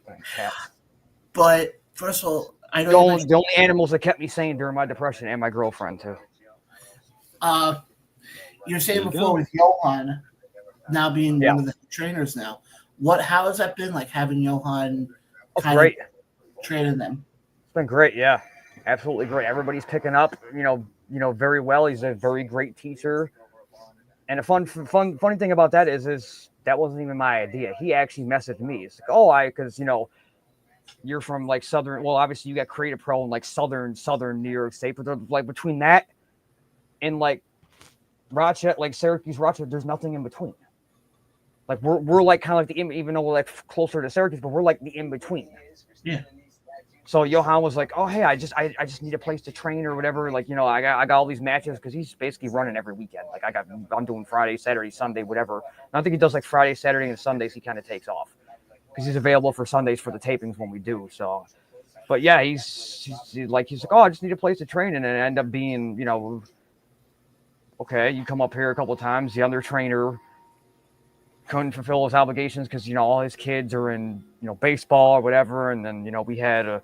Damn cat. But first of all, I the know only animals that kept me sane during my depression, and my girlfriend too. You're saying before with Johan now being one of the trainers now. How has that been like having Johan great training them? It's been great, yeah. Absolutely great. Everybody's picking up, very well. He's a very great teacher. And a funny thing about that is that wasn't even my idea. He actually messaged me. It's like, because you're from like southern. Well, obviously you got Creative Pro in like southern New York State, but like between that and like Rochester, like Syracuse, Rochester, there's nothing in between. Like we're like kind of like even though we're like closer to Syracuse, but we're like the in between. Yeah. So Johan was like, oh hey, I just need a place to train or whatever. Like I got all these matches because he's basically running every weekend. Like I'm doing Friday, Saturday, Sunday, whatever. And I think he does like Friday, Saturday, and Sundays. He kind of takes off because he's available for Sundays for the tapings when we do. So, but yeah, he's like, oh, I just need a place to train, and it ended up being, okay, you come up here a couple of times. The other trainer couldn't fulfill his obligations because all his kids are in baseball or whatever, and then we had a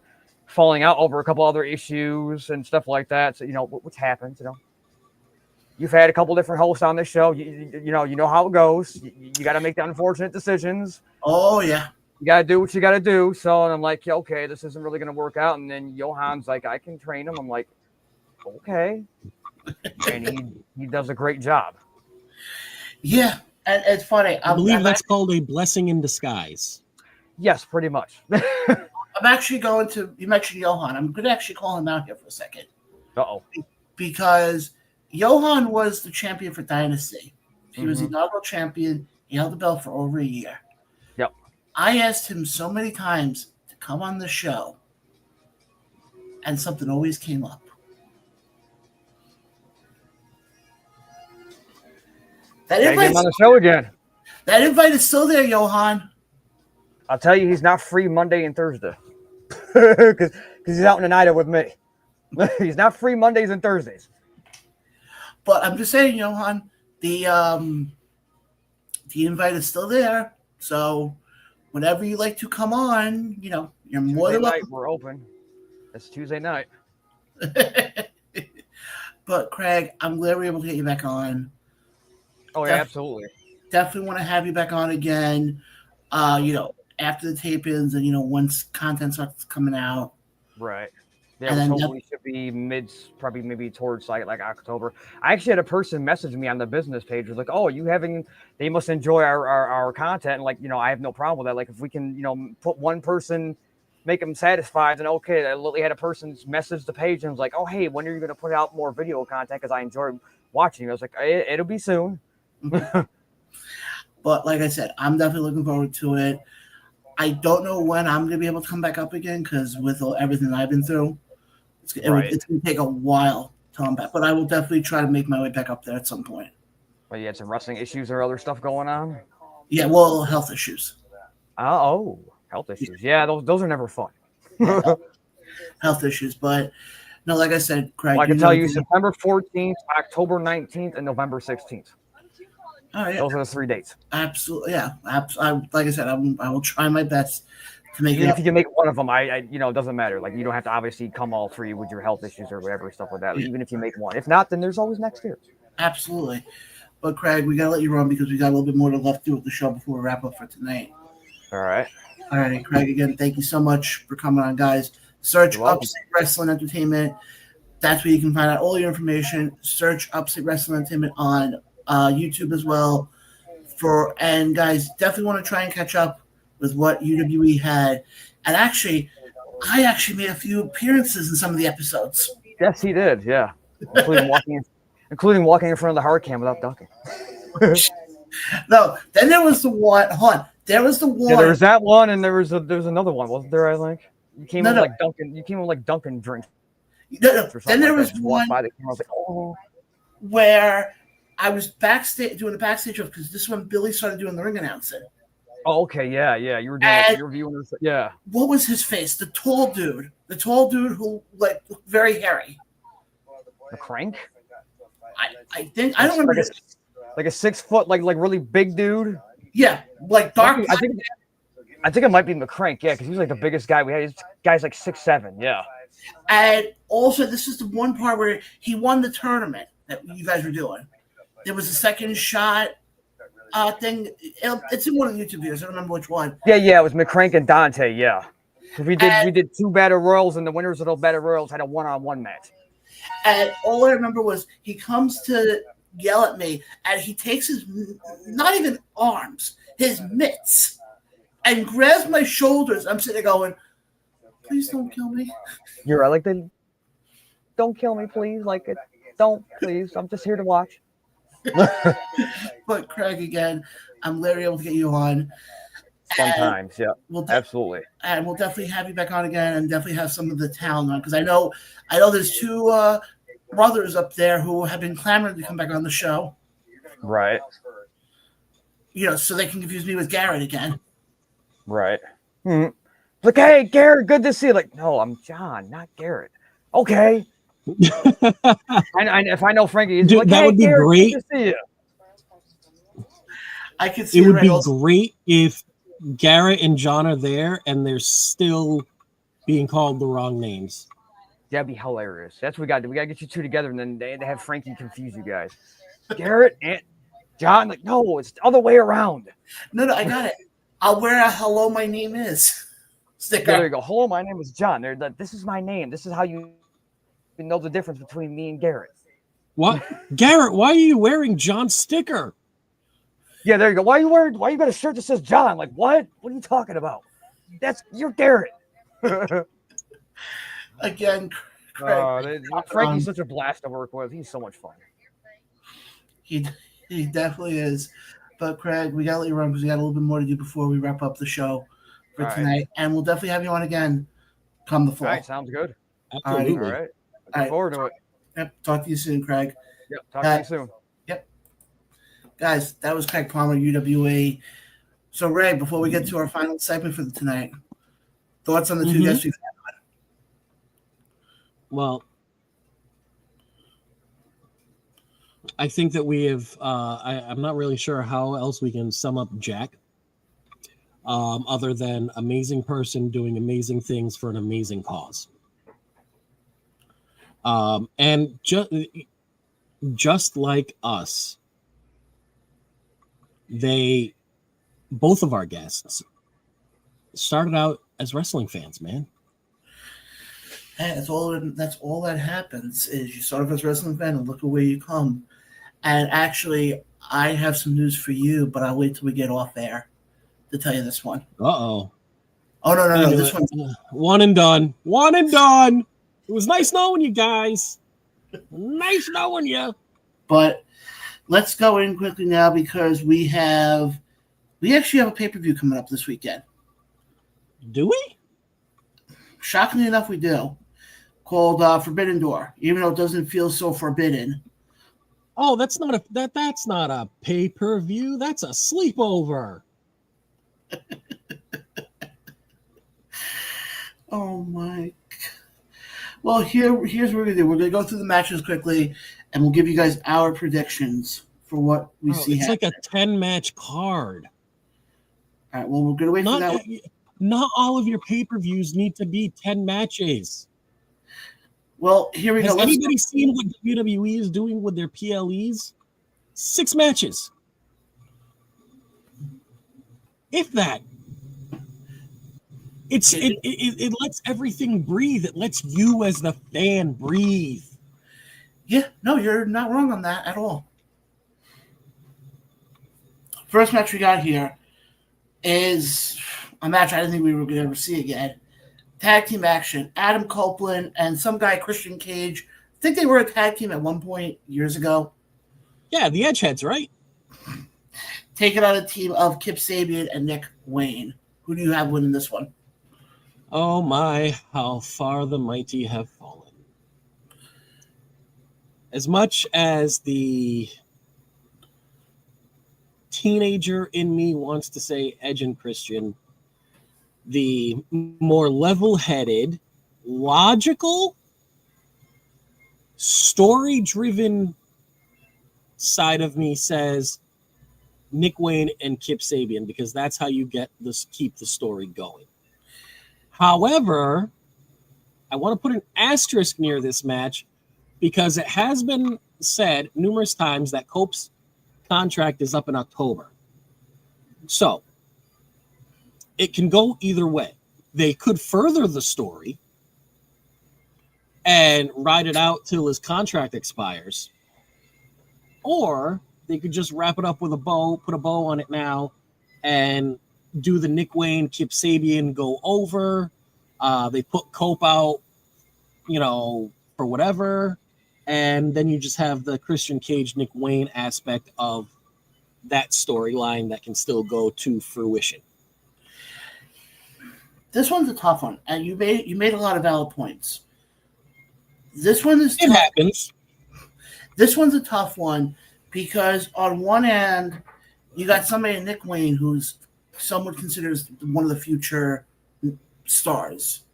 falling out over a couple other issues and stuff like that. So what's happened. You've had a couple different hosts on this show. You know how it goes. You got to make the unfortunate decisions. Oh yeah. You got to do what you got to do. So I'm like, okay, this isn't really going to work out. And then Johan's like, I can train him. I'm like, okay. And he does a great job. Yeah, and it's funny. I believe that's called a blessing in disguise. Yes, pretty much. I'm actually going to. You mentioned Johan. I'm going to actually call him out here for a second. Uh-oh. Because Johan was the champion for Dynasty. He was the inaugural champion. He held the belt for over a year. Yep. I asked him so many times to come on the show, and something always came up. That Gotta get him on the show again. That invite is still there, Johan. I'll tell you, he's not free Monday and Thursday because he's out in Oneida with me. He's not free Mondays and Thursdays. But I'm just saying, Johan, the invite is still there. So whenever you like to come on, you're more than welcome. We're open. It's Tuesday night. But Craig, I'm glad we're able to get you back on. Oh yeah, absolutely. Definitely want to have you back on again. After the tape-ins and once content starts coming out. Right. Yeah, and hopefully should be probably maybe towards like October. I actually had a person message me on the business page. Was like, "Oh, they must enjoy our content." And like, I have no problem with that. Like, if we can, put one person, make them satisfied, then okay. I literally had a person message the page and was like, "Oh, hey, when are you going to put out more video content? Because I enjoy watching." I was like, "It'll be soon." But like I said, I'm definitely looking forward to it. I don't know when I'm going to be able to come back up again because with everything I've been through, it's going to take a while to come back. But I will definitely try to make my way back up there at some point. Well, you had some wrestling issues or other stuff going on? Yeah, well, health issues. Health issues. Yeah, those are never fun. Health issues. But, no, like I said, Craig. Well, I can tell you September 14th, October 19th, and November 16th. Oh, yeah. Those are the 3 dates. Absolutely, yeah. Like I said, I will try my best to make it. If you can make one of them, it doesn't matter. Like, you don't have to obviously come all three with your health issues or whatever stuff like that. Yeah. Even if you make one, if not, then there's always next year. Absolutely, but Craig, we gotta let you run because we got a little bit more to left to do with the show before we wrap up for tonight. All right, Craig. Again, thank you so much for coming on, guys. Search Upstate Wrestling Entertainment. That's where you can find out all your information. Search Upstate Wrestling Entertainment on YouTube as well. And guys, definitely want to try and catch up with what UWE had. And I actually made a few appearances in some of the episodes. Yes, he did. Yeah, including walking in front of the hard cam without ducking. No, then there was the one. Hold on, there was the one. Yeah, there was that one, and there was another one, wasn't there? I think you came in like Dunkin'. You came in like Dunkin' drinks. No. Then there was one by the camera. I was like, oh. Where I was backstage doing the backstage of because this is when Billy started doing the ring announcing. Oh, okay, yeah. You were doing you were viewing this, yeah. What was his face? The tall dude who like very hairy. The Crank? I think I don't remember. Like a 6 foot, like really big dude. Yeah, like dark. I think it might be McCrank, yeah, because he was like the biggest guy we had. This guy's like 6'7", yeah. And also, this is the one part where he won the tournament that you guys were doing. There was a second shot thing. It's in one of the YouTube videos. I don't remember which one. Yeah, it was McCrank and Dante. Yeah, so we did 2 battle royals, and the winners of those battle royals had a 1-on-1 match. And all I remember was he comes to yell at me, and he takes his not even arms, his mitts, and grabs my shoulders. I'm sitting there going, "Please don't kill me." You're right, like don't kill me, please. Like it, don't, please. I'm just here to watch. But Craig, again, I'm glad we were able to get you on. Sometimes, yeah, absolutely. And we'll definitely have you back on again, and definitely have some of the talent on because I know there's 2 brothers up there who have been clamoring to come back on the show. Right. So they can confuse me with Garrett again. Right. Mm-hmm. Like, hey, Garrett, good to see you. Like, no, I'm John, not Garrett. Okay. And if I know Frankie, dude, like, that hey, would be Garrett, great. Good to see you. I could see it would be great if Garrett and John are there and they're still being called the wrong names. That'd be hilarious. That's what we got to do. We got to get you 2 together, and then they have Frankie confuse you guys. Garrett and John, like, no, it's the other way around. No, I got it. I'll wear a "Hello, my name is" sticker. There you go. Hello, my name is John. This is my name. This is how you know the difference between me and Garrett. What, Garrett? Why are you wearing John's sticker? Yeah, there you go. Why you got a shirt that says John? Like what? What are you talking about? You're Garrett. Again, Craig. Frankie's such a blast to work with. He's so much fun. He definitely is. But Craig, we got to let you run because we got a little bit more to do before we wrap up the show for All tonight. right. And we'll definitely have you on again come the fall. All right, sounds good. Absolutely. All right. All right. Looking forward to it. Yep. Talk to you soon, Craig. Yep. Talk to you soon. Yep. Guys, that was Craig Palmer, UWA. So, Ray, before we get to our final segment for tonight, thoughts on the two guests we've had? Well, I think that we have. I'm not really sure how else we can sum up Jack, other than amazing person doing amazing things for an amazing cause. And just like us, both of our guests started out as wrestling fans, man. Hey, that's all that happens is you start off as a wrestling fan and look at where you come. And actually, I have some news for you, but I'll wait till we get off air to tell you this one. Uh-oh. Oh, no. This one. One and done. One and done. It was nice knowing you guys. Nice knowing you. But let's go in quickly now because we actually have a pay-per-view coming up this weekend. Do we? Shockingly enough, we do. Called Forbidden Door, even though it doesn't feel so forbidden. Oh, that's not a pay-per-view. That's a sleepover. Oh my. Well, here's what we're gonna do. We're gonna go through the matches quickly, and we'll give you guys our predictions for what we see. It's like a 10-match card. All right. Well, we're gonna wait for that. Not all of your pay-per-views need to be 10 matches. Well, here we go. Has anybody seen what WWE is doing with their PLEs? 6 matches. If that. It lets everything breathe. It lets you as the fan breathe. Yeah, no, you're not wrong on that at all. First match we got here is a match I didn't think we were going to ever see again. Tag team action. Adam Copeland and some guy, Christian Cage. I think they were a tag team at one point years ago. Yeah, the Edgeheads, right? Taking on a team of Kip Sabian and Nick Wayne. Who do you have winning this one? Oh my, how far the mighty have fallen. As much as the teenager in me wants to say Edge and Christian, the more level-headed, logical, story-driven side of me says Nick Wayne and Kip Sabian, because that's how you keep the story going. However, I want to put an asterisk near this match because it has been said numerous times that Cope's contract is up in October. So it can go either way. They could further the story and ride it out till his contract expires, or they could just wrap it up with a bow, put a bow on it now, and do the Nick Wayne, Kip Sabian go over. They put Cope out, for whatever. And then you just have the Christian Cage, Nick Wayne aspect of that storyline that can still go to fruition. This one's a tough one. And you made a lot of valid points. This one is It happens. This one's a tough one because on one end, you got somebody in Nick Wayne who's someone considers one of the future stars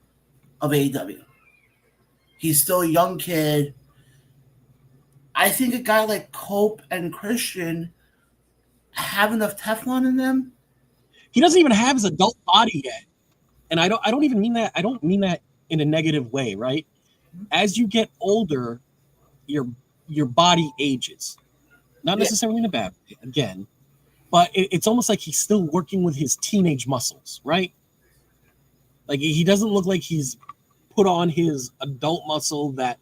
of AEW. He's still a young kid. I think a guy like Cope and Christian have enough Teflon in them. He doesn't even have his adult body yet. And I don't even mean that. I don't mean that in a negative way, right? As you get older, your body ages. Not necessarily in a bad way, again. But it's almost like he's still working with his teenage muscles, right? Like he doesn't look like he's put on his adult muscle that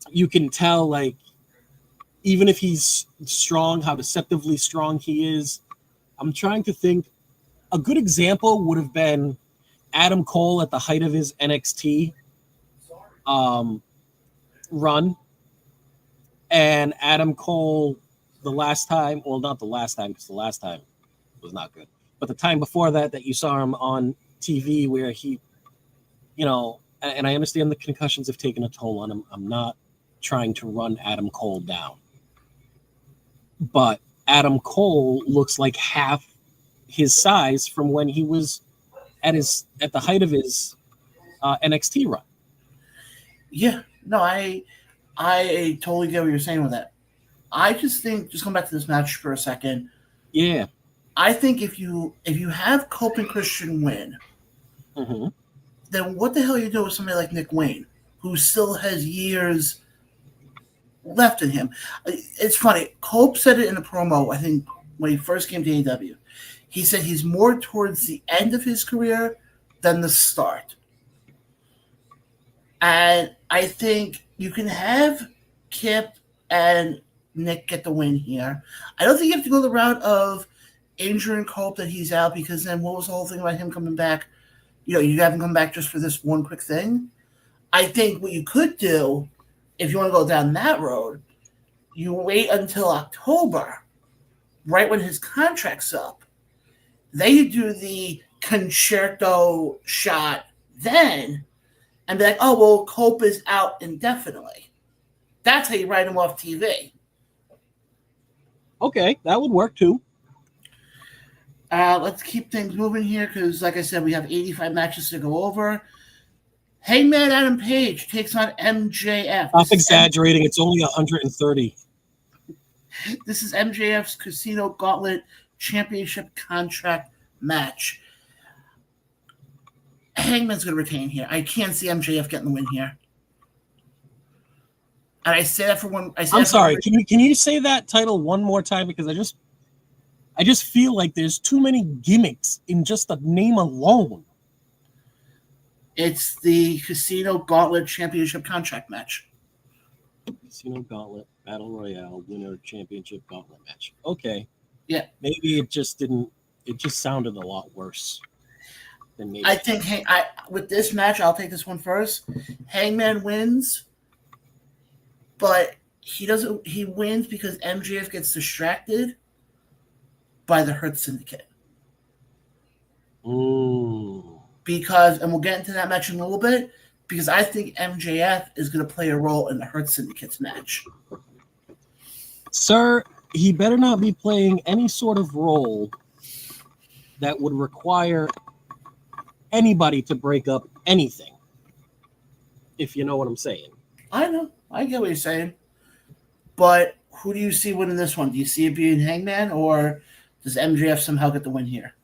you can tell, like, even if he's strong, how deceptively strong he is. I'm trying to think. A good example would have been Adam Cole at the height of his NXT run, and Adam Cole the last time, well, not the last time, because the last time was not good, but the time before that you saw him on TV where he, and I understand the concussions have taken a toll on him. I'm not trying to run Adam Cole down, but Adam Cole looks like half his size from when he was at the height of his NXT run. Yeah, no, I totally get what you're saying with that. I just think, just come back to this match for a second. Yeah, I think if you have Cope and Christian win, then what the hell you do with somebody like Nick Wayne, who still has years left in him? It's funny. Cope said it in a promo, I think, when he first came to AEW. He said he's more towards the end of his career than the start. And I think you can have Kip and Nick get the win here. I don't think you have to go the route of injuring Cope that he's out, because then what was the whole thing about him coming back? You have him come back just for this one quick thing. I think what you could do, if you want to go down that road, you wait until October, right when his contract's up. Then you do the concerto shot then, and be like, oh, well, Cope is out indefinitely. That's how you write him off TV. Okay, that would work too. Let's keep things moving here because, like I said, we have 85 matches to go over. Hangman Adam Page takes on MJF. Stop exaggerating. It's only 130. This is MJF's Casino Gauntlet Championship contract match. Hangman's going to retain here. I can't see MJF getting the win here. And I say that for one. I'm sorry. Can you say that title one more time? Because I just feel like there's too many gimmicks in just the name alone. It's the Casino Gauntlet Championship contract match. Casino Gauntlet Battle Royale Winner Championship Gauntlet match. Okay. Yeah. Maybe it just didn't. It just sounded a lot worse than maybe. I think with this match, I'll take this one first. Hangman wins, but he doesn't. He wins because MJF gets distracted by the Hurt Syndicate. Ooh. Because, and we'll get into that match in a little bit, because I think MJF is going to play a role in the Hurt Syndicate's match. Sir, he better not be playing any sort of role that would require anybody to break up anything, if you know what I'm saying. I know. I get what you're saying. But who do you see winning this one? Do you see it being Hangman, or does MJF somehow get the win here?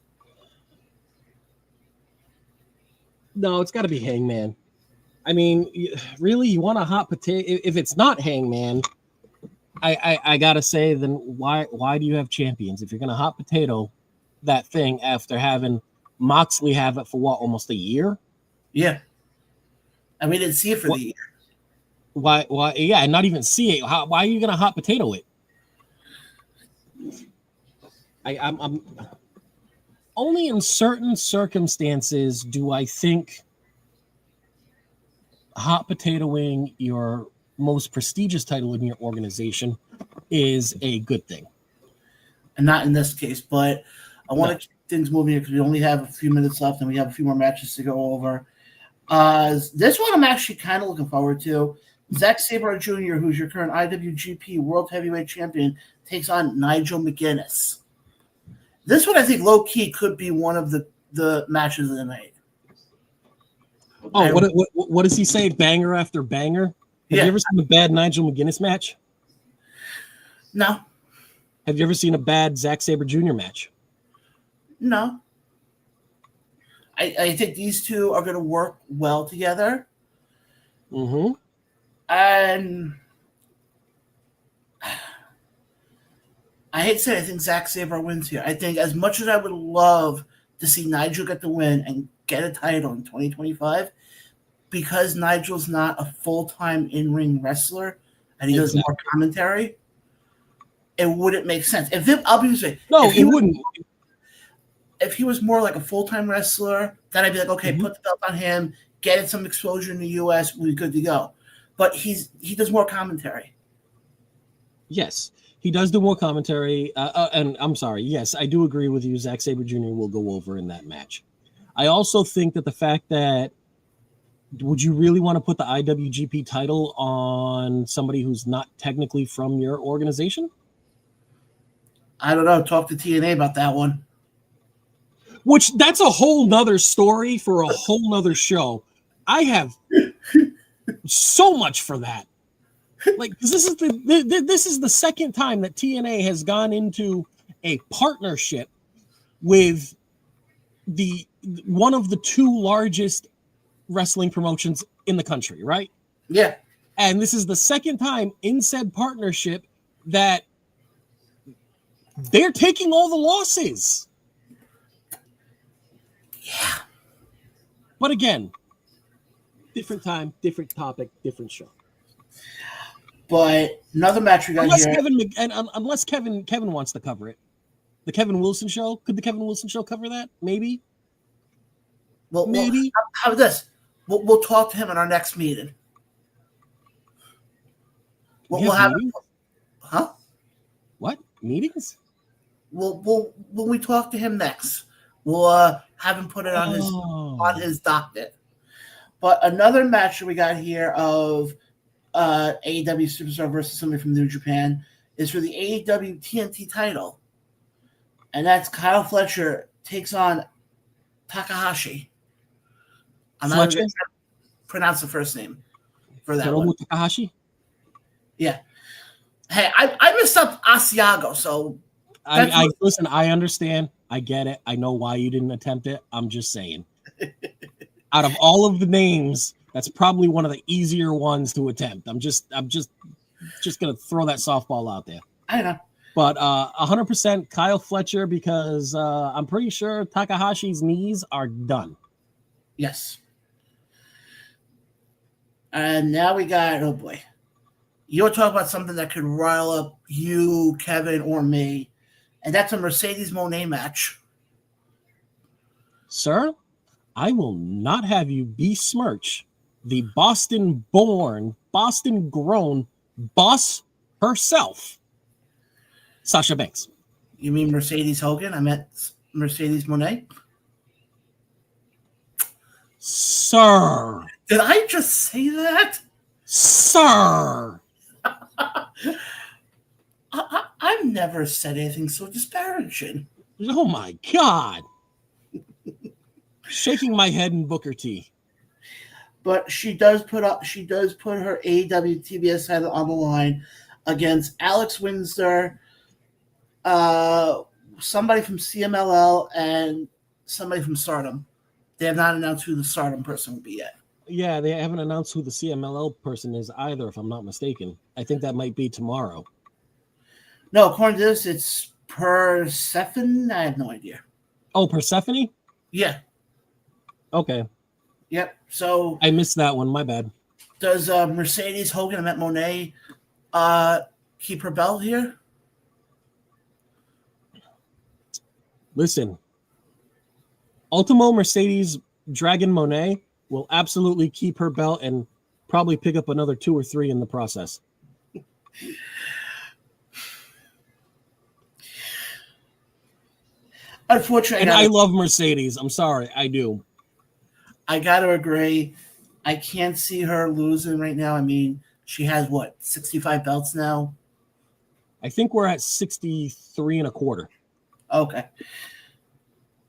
No, it's got to be Hangman. I mean, really, you want a hot potato? If it's not Hangman, I gotta say, then why do you have champions? If you're gonna hot potato that thing after having Moxley have it for what, almost a year? Yeah. And we didn't see it for the year. Why? Yeah, not even see it. Why are you gonna hot potato it? I'm only in certain circumstances do I think hot potatoing your most prestigious title in your organization is a good thing. And not in this case, but I want to keep things moving here because we only have a few minutes left and we have a few more matches to go over. This one I'm actually kind of looking forward to. Zack Sabre Jr., who's your current IWGP World Heavyweight Champion, takes on Nigel McGuinness. This one, I think, low-key could be one of the matches of the night. Oh, what does he say? Banger after banger? Have you ever seen a bad Nigel McGuinness match? No. Have you ever seen a bad Zack Sabre Jr. match? No. I think these two are going to work well together. Mm-hmm. And I hate to say it, I think Zack Sabre wins here. I think as much as I would love to see Nigel get the win and get a title in 2025, because Nigel's not a full-time in-ring wrestler and he does more commentary, it wouldn't make sense. I'll be this way. No, it wouldn't. If he was more like a full-time wrestler, then I'd be like, okay, put the belt on him, get some exposure in the U.S., we're good to go. But he does more commentary. Yes, he does do more commentary. And I'm sorry. Yes, I do agree with you. Zack Sabre Jr. will go over in that match. I also think that the fact that would you really want to put the IWGP title on somebody who's not technically from your organization? I don't know. Talk to TNA about that one. Which that's a whole nother story for a whole nother show. I have so much for that. Like this is the second time that TNA has gone into a partnership with the one of the two largest wrestling promotions in the country, right? Yeah. And this is the second time in said partnership that they're taking all the losses. Yeah. But again, different time, different topic, different show. But another match we got unless Kevin wants to cover it. The Kevin Wilson show. Could the Kevin Wilson show cover that? Maybe. Well, maybe. How about this? We'll talk to him in our next meeting. We'll have huh? What meetings? We'll when we talk to him next, we'll have him put it on his docket. But another match that we got here of AEW Superstar versus somebody from New Japan is for the AEW TNT title, and that's Kyle Fletcher takes on Takahashi. I'm not going to pronounce the first name for that one. Takahashi? Yeah. Hey, I messed up Asiago, so I listen, I understand. I get it. I know why you didn't attempt it. I'm just saying. Out of all of the names, that's probably one of the easier ones to attempt. I'm just gonna throw that softball out there. I know. But 100% Kyle Fletcher because I'm pretty sure Takahashi's knees are done. Yes. And now we got, oh boy. You're talking about something that could rile up you, Kevin, or me. And that's a Mercedes Moné match. Sir, I will not have you besmirch the Boston-born, Boston-grown boss herself, Sasha Banks. You mean Mercedes Hogan? I meant Mercedes Moné? Sir. Did I just say that? Sir. I've never said anything so disparaging. Oh my God. Shaking my head in Booker T. But she does put her AEW TBS title on the line against Alex Windsor, somebody from CMLL, and somebody from Stardom. They have not announced who the Stardom person will be yet. Yeah, they haven't announced who the CMLL person is either, if I'm not mistaken. I think that might be tomorrow. No, according to this, it's Persephone. I have no idea. Oh, Persephone? Yeah. Okay. Yep. So I missed that one. My bad. Does Mercedes Hogan, I met Monet, keep her belt here? Listen. Ultimo Mercedes Dragon Monet will absolutely keep her belt and probably pick up another 2 or 3 in the process. Unfortunately, and I love Mercedes. I'm sorry, I do. I got to agree. I can't see her losing right now. I mean, she has 65 belts now? I think we're at 63 and a quarter. Okay.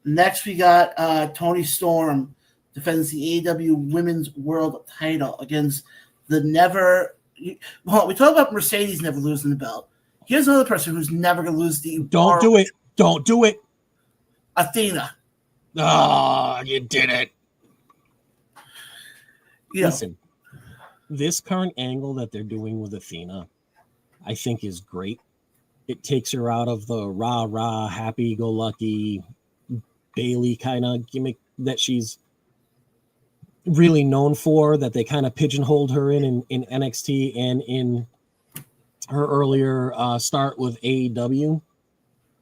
Next, we got Toni Storm defends the AEW Women's World title against the never. Well, we talk about Mercedes never losing the belt. Here's another person who's never going to lose the. Don't do it. Don't do it. Athena. Oh, you did it. Yeah. Listen, this current angle that they're doing with Athena, I think is great. It takes her out of the rah-rah, happy-go-lucky Bailey kind of gimmick that she's really known for, that they kind of pigeonholed her in NXT and in her earlier start with AEW.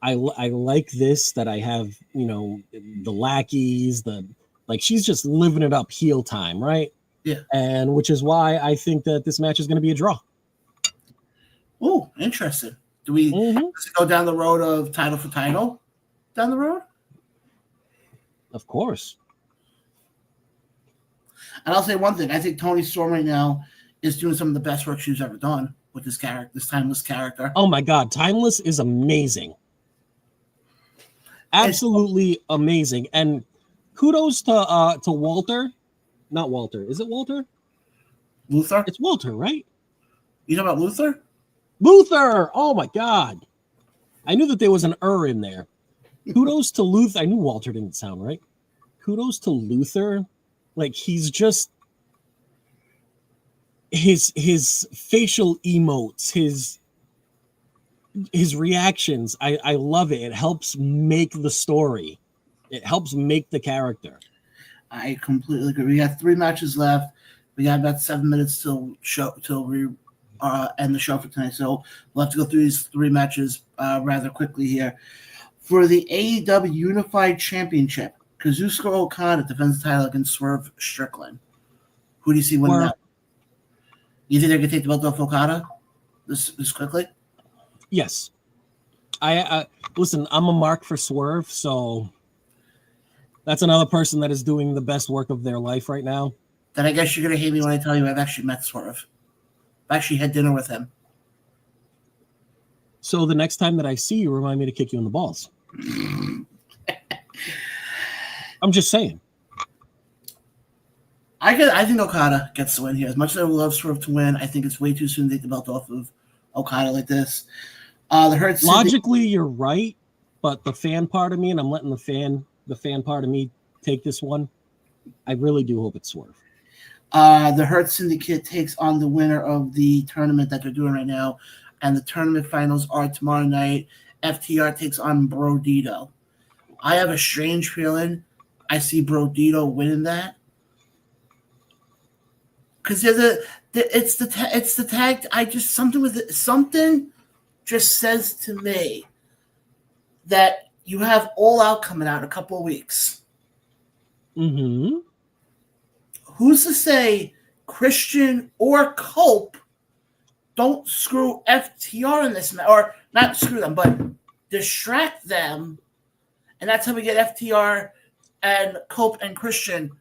I like this, that I have, you know, the lackeys, like she's just living it up heel time, right? Yeah. And which is why I think that this match is going to be a draw. Oh, interesting. Do we go down the road of title for title down the road? Of course. And I'll say one thing. I think Toni Storm right now is doing some of the best work she's ever done with this character, this timeless character. Oh my God. Timeless is amazing. Absolutely amazing. And kudos to Walter. Not Walter. Is it Walter? Luther? It's Walter, right? You know about Luther? Luther! Oh my God. I knew that there was an in there. Kudos to Luther. I knew Walter didn't sound right. Kudos to Luther. Like, he's just his facial emotes, his reactions. I love it. It helps make the story. It helps make the character. I completely agree. We got 3 matches left. We got about 7 minutes till we end the show for tonight. So we'll have to go through these 3 matches rather quickly here. For the AEW Unified Championship, Kazuchika Okada defends the title against Swerve Strickland. Who do you see winning that? You think they can take the belt off Okada this quickly? Yes. I listen, I'm a mark for Swerve, so that's another person that is doing the best work of their life right now. Then I guess you're going to hate me when I tell you I've actually met Swerve. I've actually had dinner with him. So the next time that I see you, remind me to kick you in the balls. I'm just saying. I think Okada gets the win here. As much as I would love Swerve to win, I think it's way too soon to take the belt off of Okada like this. Logically, you're right, but the fan part of me, and I'm letting the fan part of me take this one, I really do hope it's Swerve. The Hurt Syndicate takes on the winner of the tournament that they're doing right now, and the tournament finals are tomorrow night. FTR takes on Brodito. I have a strange feeling I see Brodito winning that, because it's the tag. I just something just says to me that you have All Out coming out in a couple of weeks. Mm-hmm. Who's to say Christian or Cope don't screw FTR in this match, or not screw them, but distract them, and that's how we get FTR and Cope and Christian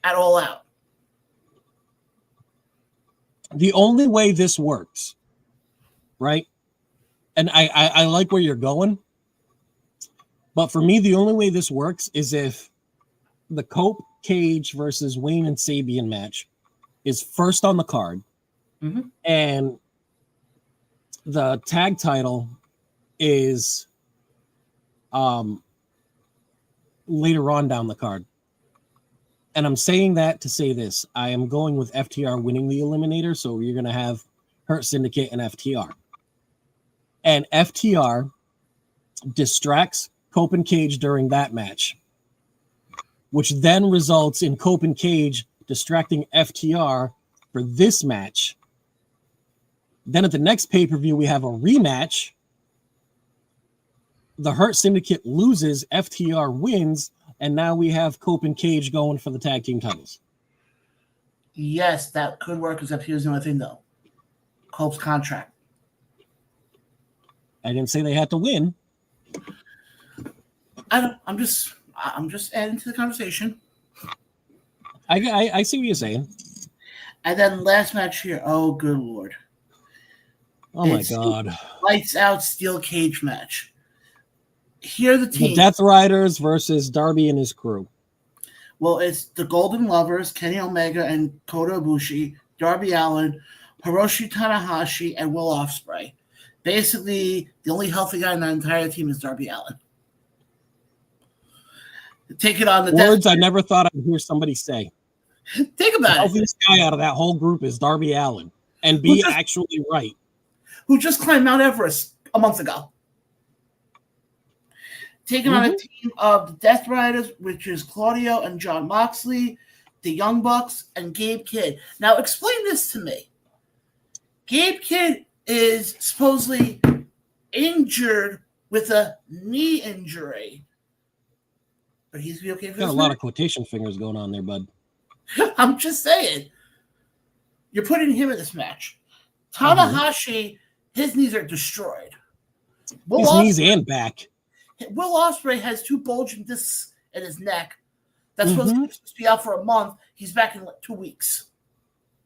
at All Out. The only way this works, right? And I like where you're going, but for me, the only way this works is if the Cope Cage versus Wayne and Sabian match is first on the card, and the tag title is later on down the card. And I'm saying that to say this. I am going with FTR winning the Eliminator, so you're going to have Hurt Syndicate and FTR. And FTR distracts Cope and Cage during that match, which then results in Cope and Cage distracting FTR for this match. Then at the next pay-per-view, we have a rematch. The Hurt Syndicate loses, FTR wins, and now we have Cope and Cage going for the tag team titles. Yes, that could work, except here's the only thing, though. Cope's contract. I didn't say they had to win. I'm just adding to the conversation. I see what you're saying. And then last match here. Oh, good Lord. Oh, my God. Lights out steel cage match. Here are the teams. The Death Riders versus Darby and his crew. Well, it's the Golden Lovers, Kenny Omega and Kota Ibushi, Darby Allin, Hiroshi Tanahashi, and Will Ospreay. Basically, the only healthy guy in that entire team is Darby Allin. Take it on the words I never thought I'd hear somebody say. Think about it. The healthiest guy out of that whole group is Darby Allin, and be actually right. Who just climbed Mount Everest a month ago. Taking on a team of the Death Riders, which is Claudio and John Moxley, the Young Bucks and Gabe Kidd. Now, explain this to me. Gabe Kidd is supposedly injured with a knee injury. But he's be okay for Got a this lot match? of quotation fingers going on there, bud. I'm just saying. You're putting him in this match. Tanahashi, his knees are destroyed. His knees and back. Will Ospreay has 2 bulging discs in his neck. That's supposed to be out for a month. He's back in like 2 weeks.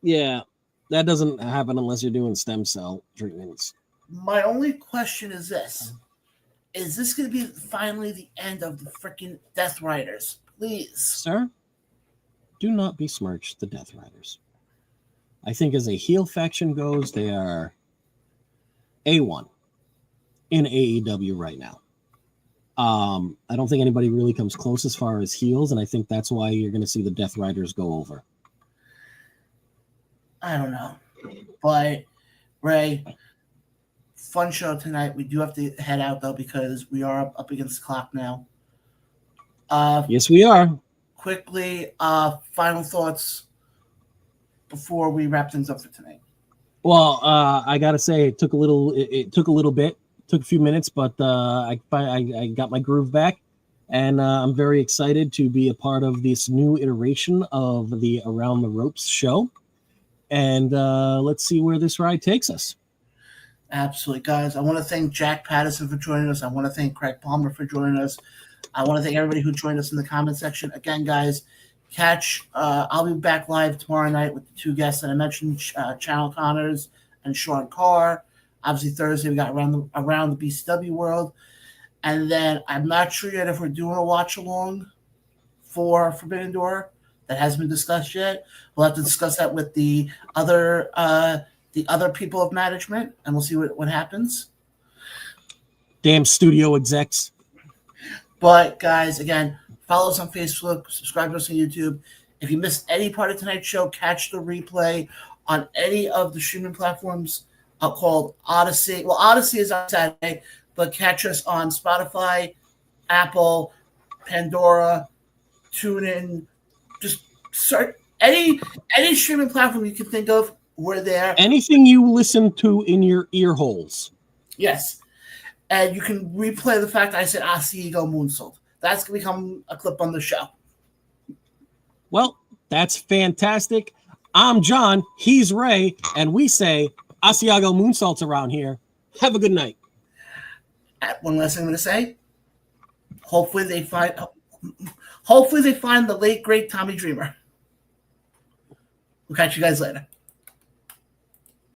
Yeah, that doesn't happen unless you're doing stem cell treatments. My only question is this. Is this going to be finally the end of the freaking Death Riders? Please. Sir, do not besmirch the Death Riders. I think as a heel faction goes, they are A1 in AEW right now. I don't think anybody really comes close as far as heels, and I think that's why you're going to see the Death Riders go over. I don't know. But, Ray, fun show tonight. We do have to head out, though, because we are up against the clock now. Yes, we are. Quickly, final thoughts before we wrap things up for tonight. Well, I got to say, it took a little bit. Took a few minutes, but I got my groove back, and I'm very excited to be a part of this new iteration of the Around the Ropes show. And let's see where this ride takes us. Absolutely, guys. I want to thank Jack Paterson for joining us. I want to thank Craig Palmer for joining us. I want to thank everybody who joined us in the comment section. Again, guys, I'll be back live tomorrow night with the 2 guests that I mentioned, Channel Connors and Sean Carr. Obviously, Thursday, we got around the BCW world. And then I'm not sure yet if we're doing a watch-along for Forbidden Door. That hasn't been discussed yet. We'll have to discuss that with the other people of management, and we'll see what happens. Damn studio execs. But, guys, again, follow us on Facebook, subscribe to us on YouTube. If you missed any part of tonight's show, catch the replay on any of the streaming platforms called Odyssey. Well, Odyssey is on Saturday, but catch us on Spotify, Apple, Pandora, TuneIn. Just search any streaming platform you can think of. We're there. Anything you listen to in your ear holes. Yes. And you can replay the fact I said Asiago Moonsault. That's going to become a clip on the show. Well, that's fantastic. I'm John. He's Ray. And we say Asiago Moonsaults around here. Have a good night. One last thing I'm going to say. Hopefully they find the late, great Tommy Dreamer. We'll catch you guys later.